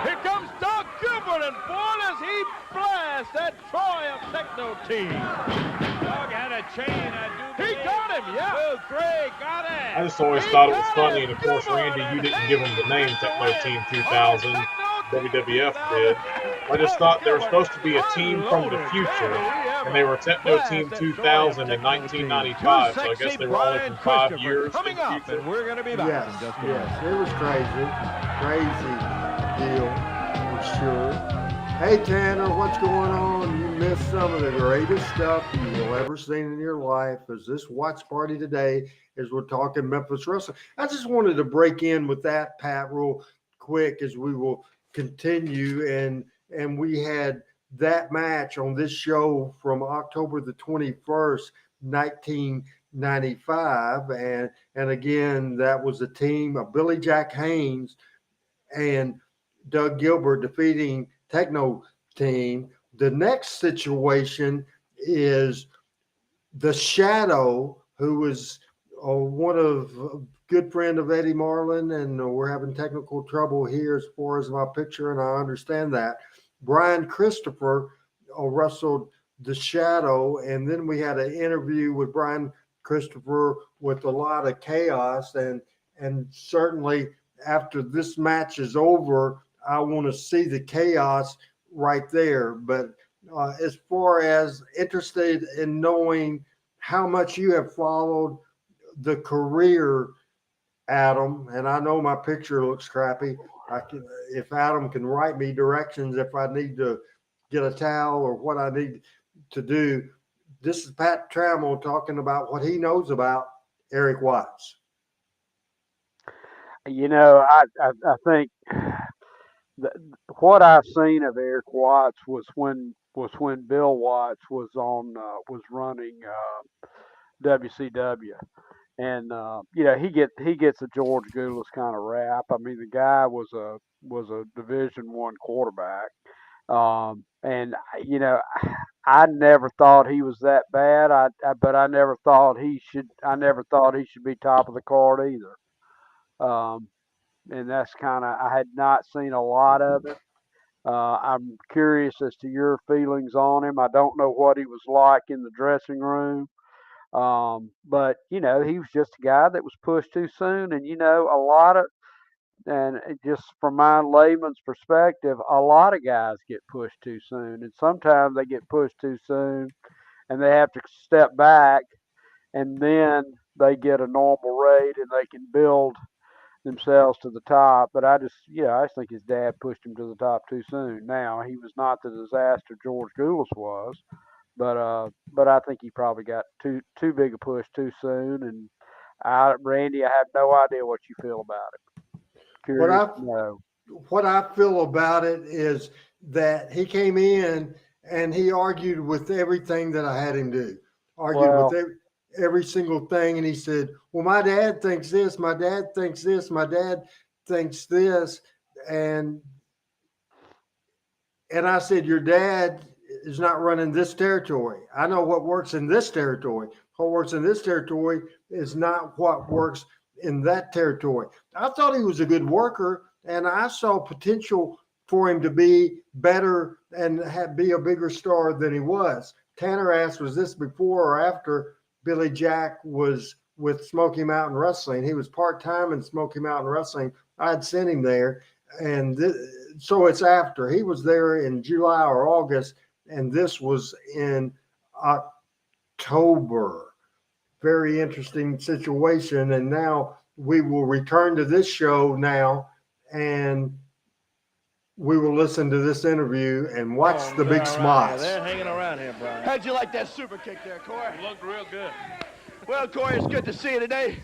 Here comes Doug Gilbert, and boy, does he blast that Troy of Techno Team. Doug had a chain. He got him, yeah. 2, 3, got it. I just always thought it was funny, and of course, Randy, you didn't give him the name Techno Team 2000. WWF did. I just thought they were supposed to be a team from the future, and they were Techno Team 2000 in 1995, so I guess they were only from 5 years in the future. And we're going to be back. Yes, it was crazy deal, for sure. Hey, Tanner, what's going on? You missed some of the greatest stuff you will ever see in your life as this watch party today as we're talking Memphis wrestling. I just wanted to break in with that, Pat, real quick as we will continue. And we had that match on this show from October the 21st, 1995. And again, that was a team of Billy Jack Haynes and Doug Gilbert defeating Techno Team. The next situation is the Shadow, who was one of a good friend of Eddie Marlin, and we're having technical trouble here as far as my picture, and I understand that. Brian Christopher wrestled the Shadow, and then we had an interview with Brian Christopher with a lot of chaos, and certainly after this match is over, I want to see the chaos right there. But as far as interested in knowing how much you have followed the career, Adam, and I know my picture looks crappy. If Adam can write me directions if I need to get a towel or what I need to do. This is Pat Trammell talking about what he knows about Eric Watts. You know, I think what I've seen of Eric Watts was when Bill Watts was running WCW, and you know, he gets a George Goulas kind of rap. I mean, the guy was a Division I quarterback, and you know, I never thought he was that bad. But I never thought he should be top of the card either. And that's I had not seen a lot of it. I'm curious as to your feelings on him. I don't know what he was like in the dressing room. But you know, he was just a guy that was pushed too soon. And, you know, just from my layman's perspective, a lot of guys get pushed too soon. And sometimes they get pushed too soon and they have to step back, and then they get a normal rate and they can build themselves to the top. But I just think his dad pushed him to the top too soon. Now, he was not the disaster George Goulas was, but I think he probably got too big a push too soon. And Randy, I have no idea what you feel about it. What I feel about it is that he came in and he argued with everything that I had him do. With every single thing, and he said, well, my dad thinks this, my dad thinks this, my dad thinks this, and I said, your dad is not running this territory. I know what works in this territory. What works in this territory is not what works in that territory. I thought he was a good worker, and I saw potential for him to be better and be a bigger star than he was. Tanner asked, was this before or after Billy Jack was with Smoky Mountain Wrestling? He was part-time in Smoky Mountain Wrestling. I had sent him there. and so it's after. He was there in July or August, and this was in October. Very interesting situation. And now we will return to this show now, and we will listen to this interview and watch the big smiles. They're hanging around here, Brian. How'd you like that super kick there, Corey? It looked real good. Well, Corey, it's good to see you today.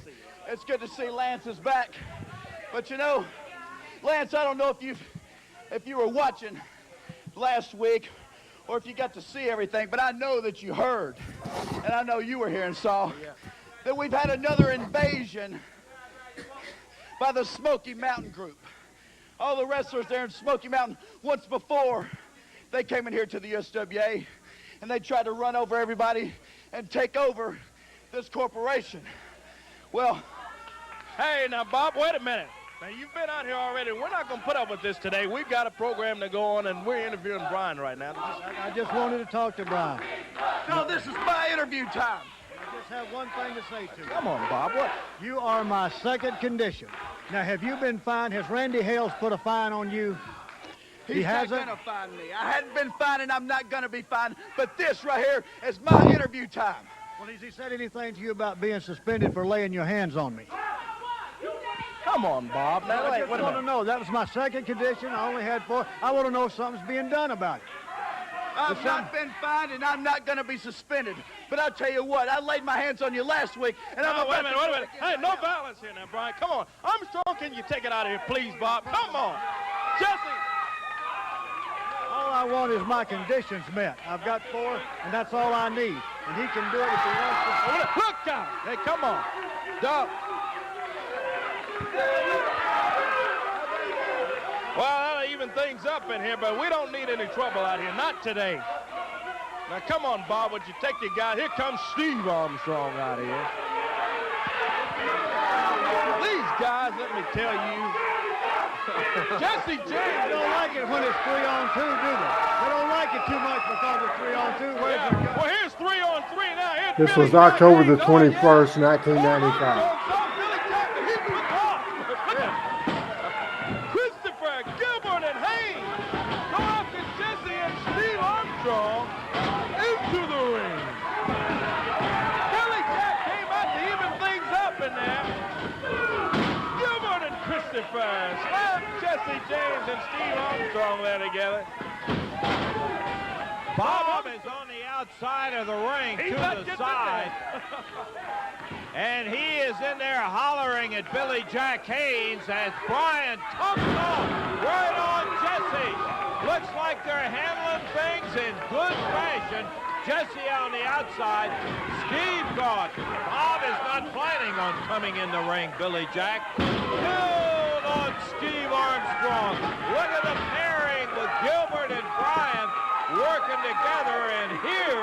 It's good to see Lance is back. But you know, Lance, I don't know if you were watching last week or if you got to see everything, but I know that you heard, and I know you were here and saw, that we've had another invasion by the Smoky Mountain group. All the wrestlers there in Smoky Mountain, once before, they came in here to the USWA, and they tried to run over everybody and take over this corporation. Well, hey, now, Bob, wait a minute. Now, you've been out here already. We're not going to put up with this today. We've got a program to go on, and we're interviewing Brian right now. I just wanted to talk to Brian. No, this is my interview time. I just have one thing to say to you. Come on, Bob. What? You are my second condition. Now, have you been fined? Has Randy Hales put a fine on you? He hasn't? Not going to fine me. I hadn't been fined, and I'm not going to be fined. But this right here is my interview time. Well, has he said anything to you about being suspended for laying your hands on me? Come on, Bob. Now, I just want to know. That was my second condition. I only had 4. I want to know if something's being done about it. I've not been fined, and I'm not going to be suspended. But I'll tell you what, I laid my hands on you last week, and I'm wait a minute. Hey, no violence here now, Brian. Come on. Armstrong, can you take it out of here, please, Bob? Come on. Jesse. All I want is my conditions met. I've got 4, and that's all I need. And he can do it if he wants to. Look out. Hey, come on. Dog. Well, that'll even things up in here, but we don't need any trouble out here. Not today. Now, come on, Bob. Would you take your guy? Here comes Steve Armstrong out here. These guys, let me tell you. Jesse James. They don't like it when it's 3-on-2, do they? They don't like it too much because it's 3-on-2. Well, here's 3-on-3 now. Here's This Billy was October the Jack. 21st, 1995. Christopher, Gilbert, and Hayes go after Jesse and Steve Armstrong into the ring. Billy Jack came out to even things up in there. Gilbert and Christopher slammed Jesse James and Steve Armstrong there together. Bob is on the outside of the ring to the side. And he is in there hollering at Billy Jack Haynes as Brian comes off right on Jesse. Looks like they're handling things in good fashion. Jesse on the outside. Steve gone. Bob is not planning on coming in the ring, Billy Jack. Killed on Steve Armstrong. Look at the pairing with Gilbert and Brian working together, and here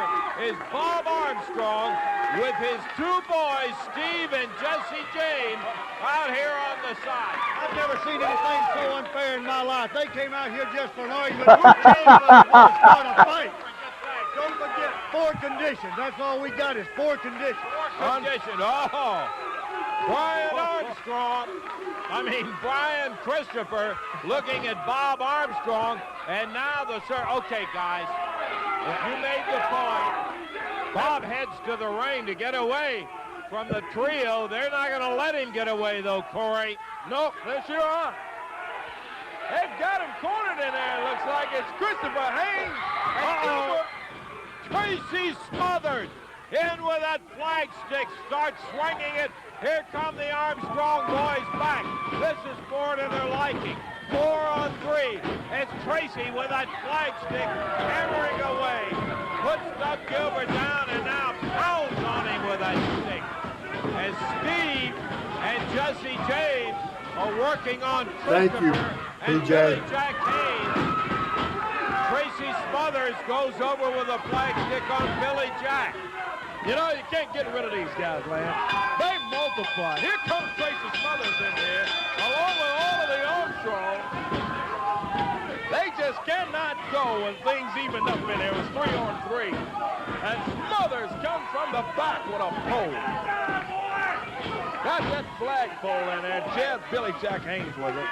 is Bob Armstrong with his 2 boys, Steve and Jesse James, out here on the side. I've never seen anything so unfair in my life. They came out here just for an argument. We're came to start a fight. Don't forget 4 conditions. That's all we got is 4 conditions. 4 conditions. Oh, Brian Christopher looking at Bob Armstrong, and now the sir. Okay, guys, if you made the point, Bob heads to the ring to get away from the trio. They're not going to let him get away, though, Corey. Nope, they sure are. They've got him cornered in there. It looks like it's Christopher Haynes. Uh-oh. Tracy smothered in with that flag stick, starts swinging it. Here come the Armstrong boys back. This is more to their liking. 4-on-3. It's Tracy with that flag stick hammering away. Puts Doug Gilbert down and now pounds on him with that stick. As Steve and Jesse James are working on Christopher and Billy Jack Haynes. Tracy Smothers goes over with a flag stick on Billy Jack. You know, you can't get rid of these guys, Lance. They multiply. Here comes Tracy Smothers in here, along with all of the Armstrongs. They just cannot go when things even up in there. It was 3-on-3. And Smothers comes from the back with a pole. Got that flagpole in there. Billy Jack Haynes with it.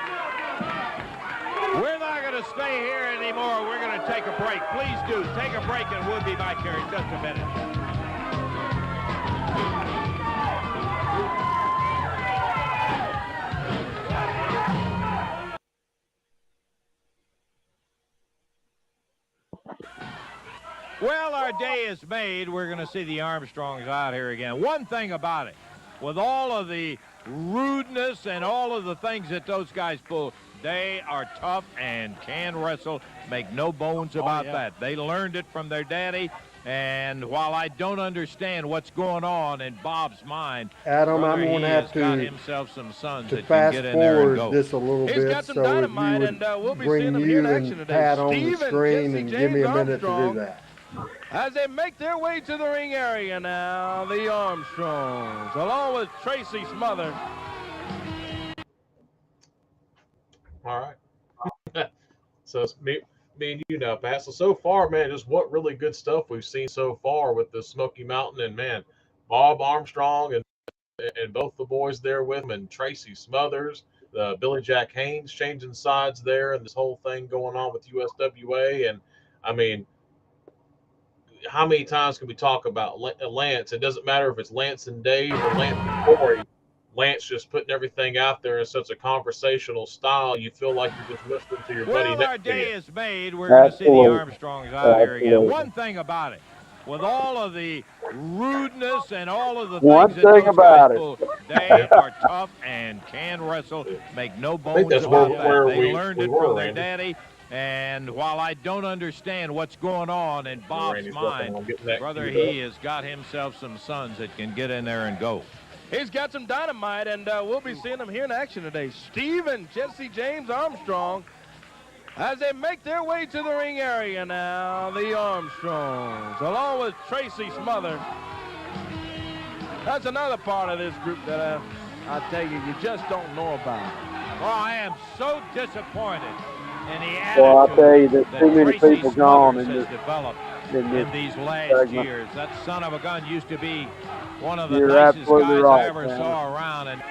We're not going to stay here anymore. We're going to take a break. Please do. Take a break, and we'll be back here in just a minute. Well, our day is made. We're going to see the Armstrongs out here again. One thing about it, with all of the rudeness and all of the things that those guys pull, they are tough and can wrestle. Make no bones about that. They learned it from their daddy. And while I don't understand what's going on in Bob's mind, Adam, I'm going to have got himself some sons that fast can get in there and go. this a little He's bit, got some so dynamite, if and you we'll would be bring seeing them here in you action and today. Pat on Steve the and screen Jesse and give me a James minute to do Armstrong. that. As they make their way to the ring area now, the Armstrongs, along with Tracy's mother. All right. So it's me and you now, Pat. So far, man, just what really good stuff we've seen so far with the Smoky Mountain, and man, Bob Armstrong and both the boys there with him, and Tracy Smothers, Billy Jack Haynes changing sides there, and this whole thing going on with USWA. And I mean, how many times can we talk about Lance? It doesn't matter if it's Lance and Dave or Lance and Corey. Lance just putting everything out there in such a conversational style, you feel like you're just listening to your buddy Well, our next to day you. is made. We're going to see the Armstrongs out here again. One thing about it, with all of the rudeness and all of the things that those guys pull, they are tough and can wrestle. Make no bones about that. They learned it from their daddy. And while I don't understand what's going on in Bob's mind, brother, he has got himself some sons that can get in there and go. He's got some dynamite, and we'll be seeing them here in action today. Steve and Jesse James Armstrong, as they make their way to the ring area now, the Armstrongs, along with Tracy's mother. That's another part of this group that I tell you, you just don't know about. Well, I am so disappointed in the attitude Well, I'll tell you, there's too many Tracy people gone in Smothers this. has developed in these last segment. years. That son of a gun used to be one of the You're nicest absolutely guys right, I ever man. saw around. And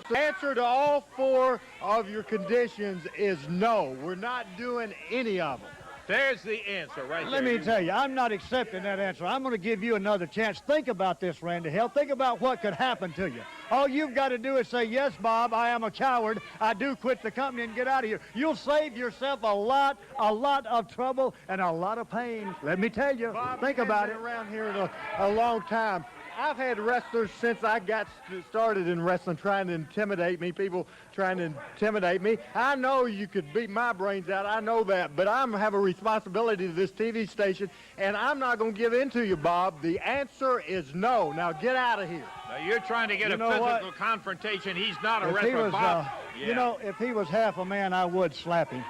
The answer to all four of your conditions is no. We're not doing any of them. there's the answer right Let there. me tell you, I'm not accepting that answer. I'm going to give you another chance. Think about this, Randy Hale. Think about what could happen to you. All you've got to do is say, yes, Bob, I am a coward. I do quit the company and get out of here. You'll save yourself a lot of trouble and a lot of pain. Let me tell you. Bob, think you've about been it. around here a long time. I've had wrestlers since I got started in wrestling trying to intimidate me, people trying to intimidate me. I know you could beat my brains out. I know that. But I have a responsibility to this TV station, and I'm not going to give in to you, Bob. The answer is no. Now get out of here. Now, you're trying to get You a know physical what? confrontation. He's not a If he wrestler, was, Bob. you know, if he was half a man, I would slap him.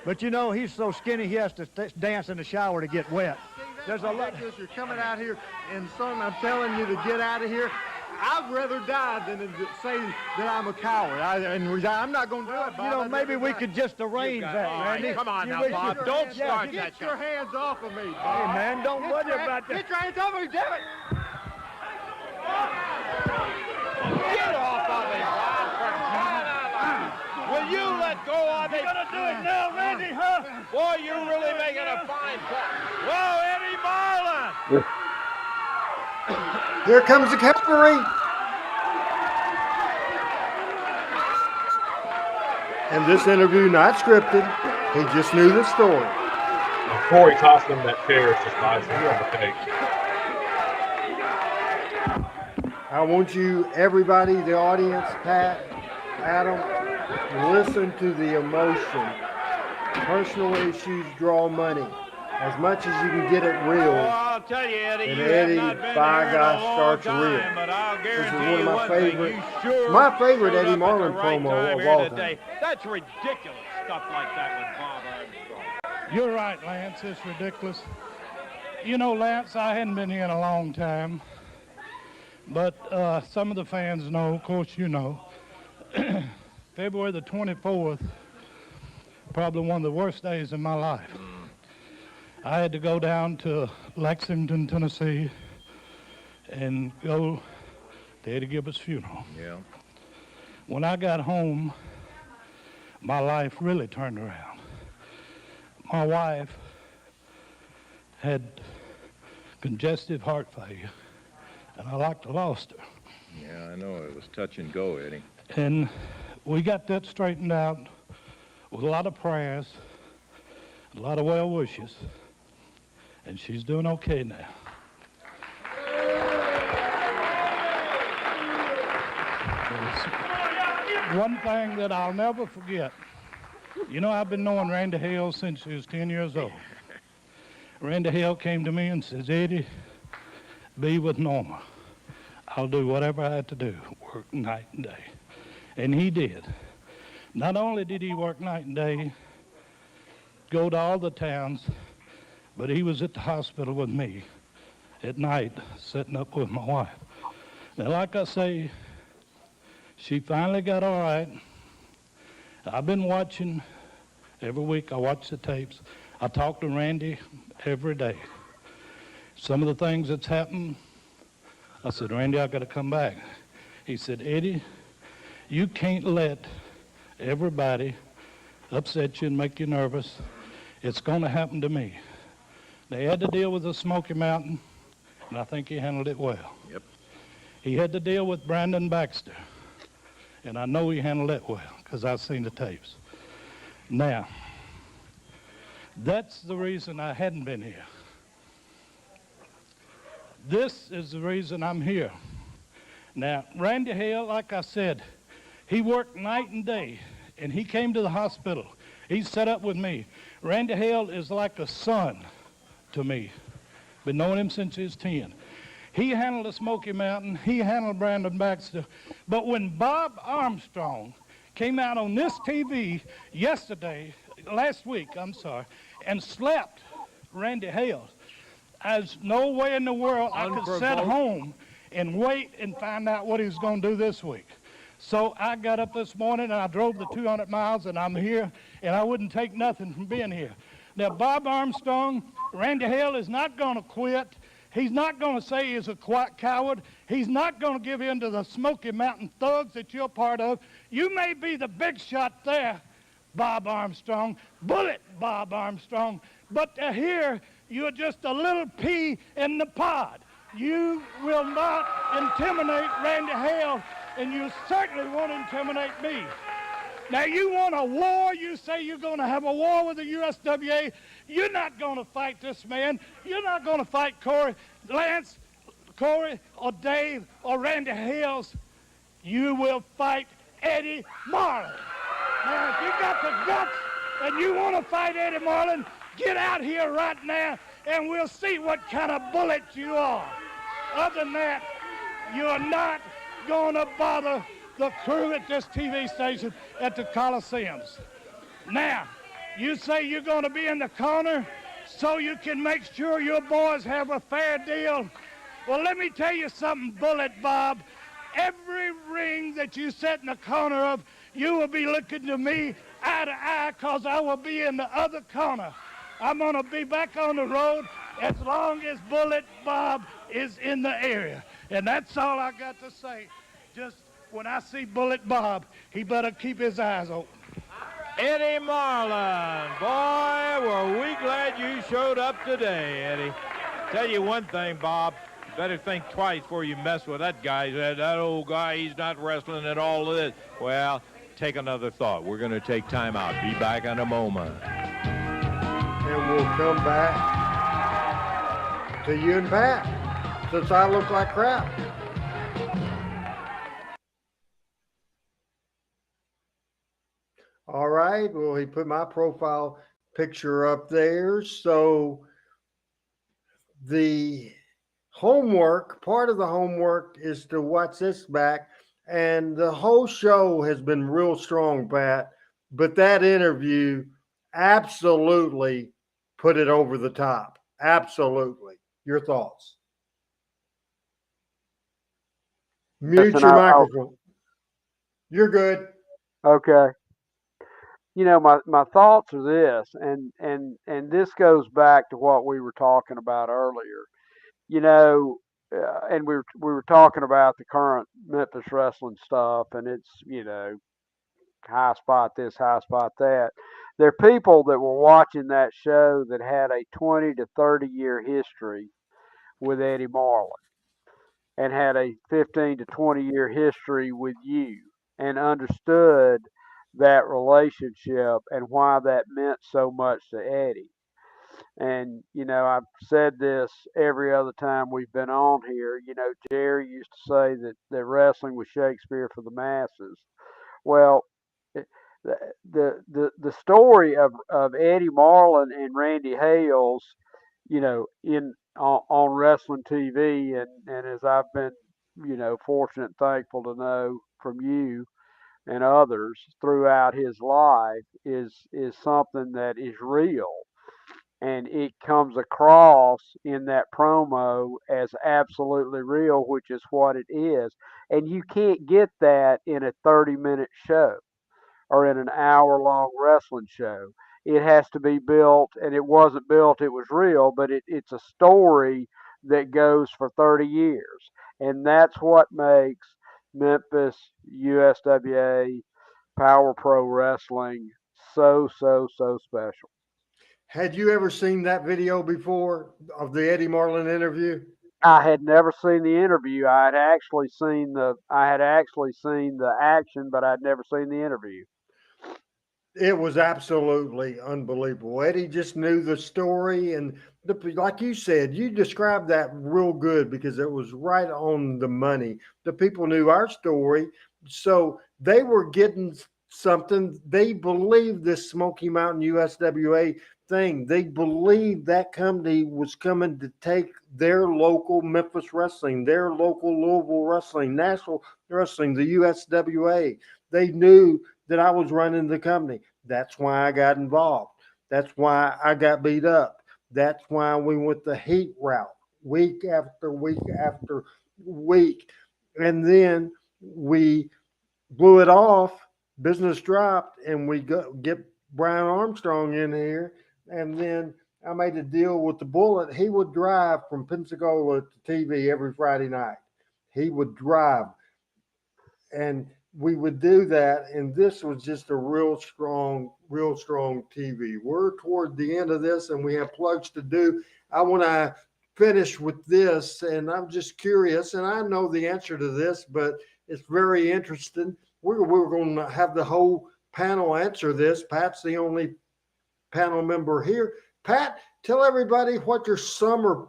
But you know, he's so skinny, he has to dance in the shower to get wet. There's a lot. Ridiculous. You're coming out here, and son, I'm telling you to get out of here. I'd rather die than to say that I'm a coward. I'm not going to do it, Bob. You know, I'd maybe rather we die. could just arrange that, all right, Randy. come on You now, wish Bob. you- Don't yeah, start Get that. your hands off of me, Hey, Bob. man, don't worry about that. Get your hands off of me, damn it. Get off of me, Bob, for crying out loud. Will you let go of me? You're gonna do it now, Randy, huh? Boy, you're really making a fine point. Whoa, Eddie Marlin! Here comes the cavalry. And this interview not scripted. He just knew the story. And Corey tossed him that chair. It's just nice and take. I want you, everybody, the audience, Pat, Adam, to listen to the emotion. Personal issues draw money. As much as you can get it real. Well, I'll tell you, Eddie, And you Eddie, have not been by here in gosh, a long starts time, real. but I'll This is guarantee one of you my one favorite- thing, you sure my favorite showed Eddie up at the Marlin right promo time of here all today. time. That's ridiculous, stuff like that with Bob Armstrong. You're right, Lance. It's ridiculous. You know, Lance, I hadn't been here in a long time, but some of the fans know, of course you know, February the 24th, probably one of the worst days in my life. I had to go down to Lexington, Tennessee, and go to Eddie Gilbert's funeral. Yeah. When I got home, my life really turned around. My wife had congestive heart failure, and I like to lost her. Yeah, I know. It was touch and go, Eddie. And we got that straightened out with a lot of prayers, a lot of well wishes, and she's doing okay now. There's one thing that I'll never forget. You know, I've been knowing Randy Hales since he was 10 years old. Randy Hale came to me and says, Eddie, be with Norma. I'll do whatever I had to do, work night and day. And he did. Not only did he work night and day, go to all the towns, but he was at the hospital with me at night, sitting up with my wife. Now, like I say, she finally got all right. I've been watching every week. I watch the tapes. I talk to Randy every day. Some of the things that's happened, I said, Randy, I got to come back. He said, Eddie, you can't let everybody upset you and make you nervous. It's going to happen to me. They had to deal with the Smoky Mountain, and I think he handled it well. Yep. He had to deal with Brandon Baxter, and I know he handled it well because I've seen the tapes. Now, that's the reason I hadn't been here. This is the reason I'm here. Now, Randy Hale, like I said, he worked night and day, and he came to the hospital. He set up with me. Randy Hale is like a son to me. Been knowing him since he was 10. He handled the Smoky Mountain. He handled Brandon Baxter. But when Bob Armstrong came out on this TV last week, and slapped Randy Hale, there's no way in the world I could sit home and wait and find out what he was going to do this week. So I got up this morning and I drove the 200 miles and I'm here, and I wouldn't take nothing from being here. Now, Bob Armstrong, Randy Hale is not going to quit. He's not going to say he's a coward. He's not going to give in to the Smoky Mountain thugs that you're part of. You may be the big shot there, Bob Armstrong, bullet Bob Armstrong, but here you're just a little pea in the pod. You will not intimidate Randy Hale, and you certainly won't intimidate me. Now, you want a war. You say you're going to have a war with the USWA. You're not going to fight this man. You're not going to fight Lance, Corey, or Dave, or Randy Hales. You will fight Eddie Marlin. Now, if you got the guts and you want to fight Eddie Marlin, get out here right now, and we'll see what kind of bullet you are. Other than that, you're not going to bother the crew at this TV station at the Coliseums. Now, you say you're going to be in the corner so you can make sure your boys have a fair deal. Well, let me tell you something, Bullet Bob. Every ring that you sit in the corner of, you will be looking to me eye to eye, because I will be in the other corner. I'm going to be back on the road as long as Bullet Bob is in the area. And that's all I got to say. Just when I see Bullet Bob, he better keep his eyes open. Eddie Marlin, boy, were we glad you showed up today, Eddie. Tell you one thing, Bob, you better think twice before you mess with that guy. That old guy, he's not wrestling at all of this. Well, take another thought. We're going to take time out. Be back in a moment. And we'll come back to you and Pat, since I look like crap. All right. Well, he put my profile picture up there. So the homework, part of the homework is to watch this back. And the whole show has been real strong, Pat. But that interview absolutely put it over the top. Absolutely. Your thoughts? Mute your microphone. You're good. Okay. You know, my thoughts are this, and this goes back to what we were talking about earlier. You know, and we were talking about the current Memphis wrestling stuff, and it's, you know, high spot this, high spot that. There are people that were watching that show that had a 20 to 30-year history with Eddie Marlin and had a 15 to 20-year history with you and understood that relationship and why that meant so much to Eddie. And, I've said this every other time we've been on here. Jerry used to say that wrestling was Shakespeare for the masses. Well, it- the story of Eddie Marlin and Randy Hales, in on wrestling TV, and as I've been, fortunate and thankful to know from you and others throughout his life, is something that is real, and it comes across in that promo as absolutely real, which is what it is. And you can't get that in a 30-minute show or in an hour-long wrestling show. It has to be built, and it wasn't built, it was real, but it's a story that goes for 30 years. And that's what makes Memphis, USWA, Power Pro Wrestling so, so, so special. Had you ever seen that video before of the Eddie Marlin interview? I had never seen the interview. I had actually seen the action, but I'd never seen the interview. It was absolutely unbelievable. Eddie just knew the story, and like you said, you described that real good because it was right on the money. The people knew our story, so they were getting something. They believed this Smoky Mountain USWA thing. They believed that company was coming to take their local Memphis wrestling, their local Louisville wrestling, national wrestling, the USWA. They knew that I was running the company. That's why I got involved. That's why I got beat up. That's why we went the heat route week after week after week. And then we blew it off, business dropped, and we get Brian Armstrong in here. And then I made a deal with the Bullet. He would drive from Pensacola to TV every Friday night. He would drive. And we would do that, and this was just a real strong TV. We're toward the end of this, and we have plugs to do. I want to finish with this, and I'm just curious, and I know the answer to this, but it's very interesting. We're going to have the whole panel answer this. Pat's the only panel member here. Pat, tell everybody what your summer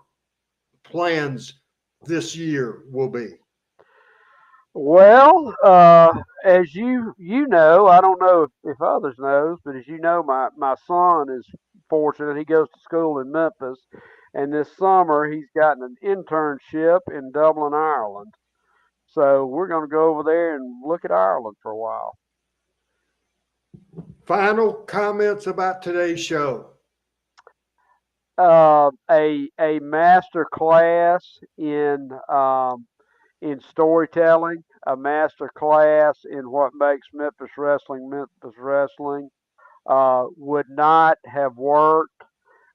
plans this year will be. Well, as you know, I don't know if others knows, but as you know, my son is fortunate. He goes to school in Memphis, and this summer he's gotten an internship in Dublin, Ireland. So we're going to go over there and look at Ireland for a while. Final comments about today's show. A master class in storytelling, a master class in what makes Memphis wrestling. Would not have worked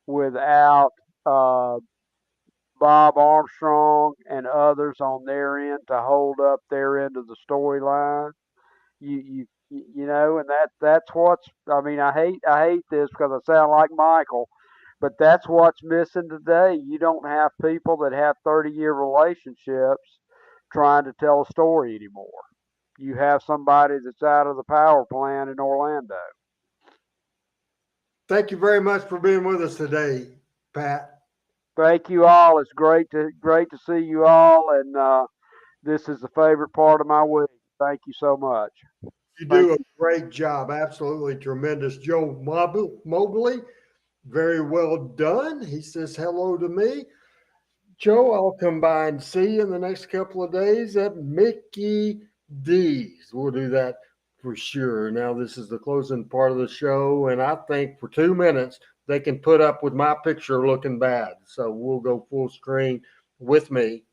without Bob Armstrong and others on their end to hold up their end of the storyline. And that's what's. I mean, I hate this because I sound like Michael, but that's what's missing today. You don't have people that have 30-year relationships trying to tell a story anymore. You have somebody that's out of the power plant in Orlando. Thank you very much for being with us today, Pat. Thank you all. It's great to see you all, and this is the favorite part of my week. Thank you so much. You do a great job. Absolutely tremendous. Joe Mobley, very well done. He says hello to me. Joe, I'll come by and see you in the next couple of days at Mickey D's. We'll do that for sure. Now, this is the closing part of the show, and I think for 2 minutes they can put up with my picture looking bad. So we'll go full screen with me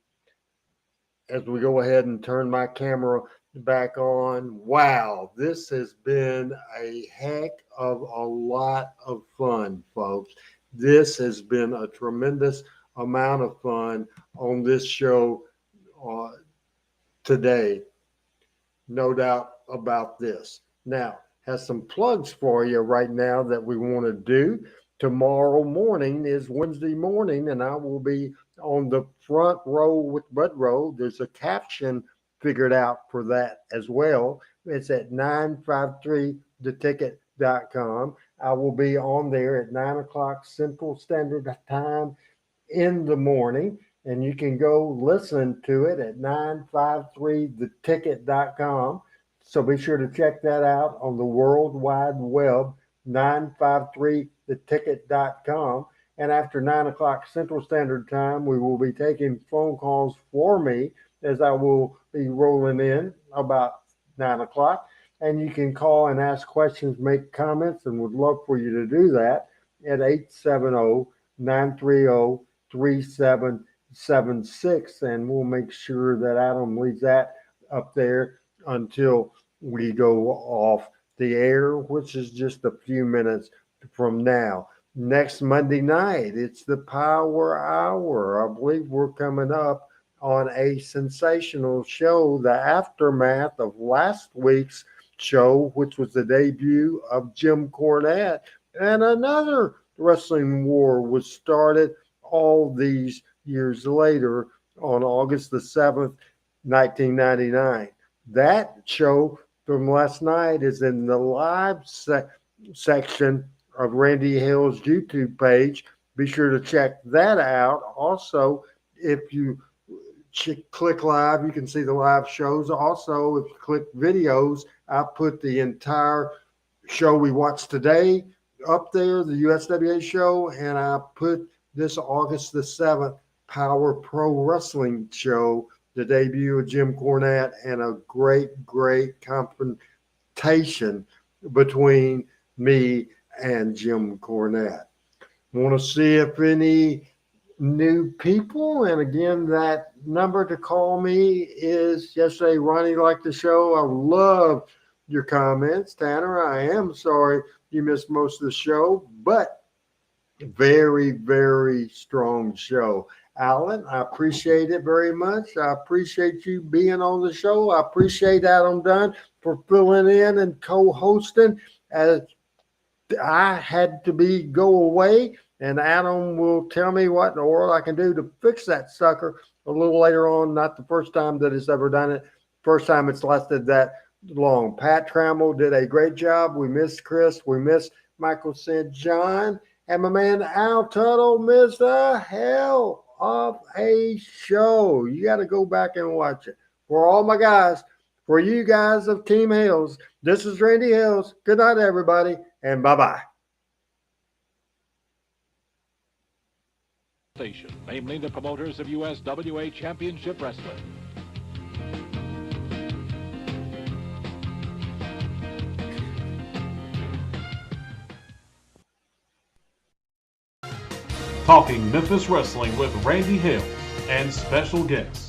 as we go ahead and turn my camera back on. Wow, this has been a heck of a lot of fun, folks. This has been a tremendous amount of fun on this show today. No doubt about this. Now, has some plugs for you right now that we want to do. Tomorrow morning is Wednesday morning, and I will be on the front row with Bud Row. There's a caption figured out for that as well. It's at 953theticket.com. I will be on there at 9 o'clock Central Standard Time in the morning, and you can go listen to it at 953theticket.com. So be sure to check that out on the World Wide Web, 953theticket.com. And after 9 o'clock Central Standard Time, we will be taking phone calls for me as I will be rolling in about 9 o'clock. And you can call and ask questions, make comments, and would love for you to do that at 870-930-3776. And we'll make sure that Adam leaves that up there until we go off the air, which is just a few minutes from now. Next Monday night, it's the Power Hour. I believe we're coming up on a sensational show, the aftermath of last week's show, which was the debut of Jim Cornette. And another wrestling war was started all these years later on August the 7th, 1999. That show from last night is in the live section of Randy Hales' YouTube page. Be sure to check that out. Also, if you click live, you can see the live shows. Also, if you click videos, I put the entire show we watched today up there, the USWA show, and I put this August the 7th Power Pro Wrestling show, the debut of Jim Cornette, and a great confrontation between me and Jim Cornette. Want to see if any new people, and again, that number to call me is yesterday. Ronnie liked the show. I love your comments. Tanner, I am sorry you missed most of the show, but very strong show. Alan, I appreciate it very much. I appreciate you being on the show. I appreciate Adam Dunn for filling in and co-hosting as I had to go away, and Adam will tell me what in the world I can do to fix that sucker a little later on. Not the first time that it's ever done it. First time it's lasted that long. Pat Trammell did a great job. We missed Chris. We missed Michael St. John. And my man Al Tuttle missed a hell of a show. You got to go back and watch it. For all my guys, for you guys of Team Hales, this is Randy Hales. Good night, everybody, and bye-bye. Station, namely the promoters of USWA Championship Wrestling. Talking Memphis Wrestling with Randy Hales and special guests.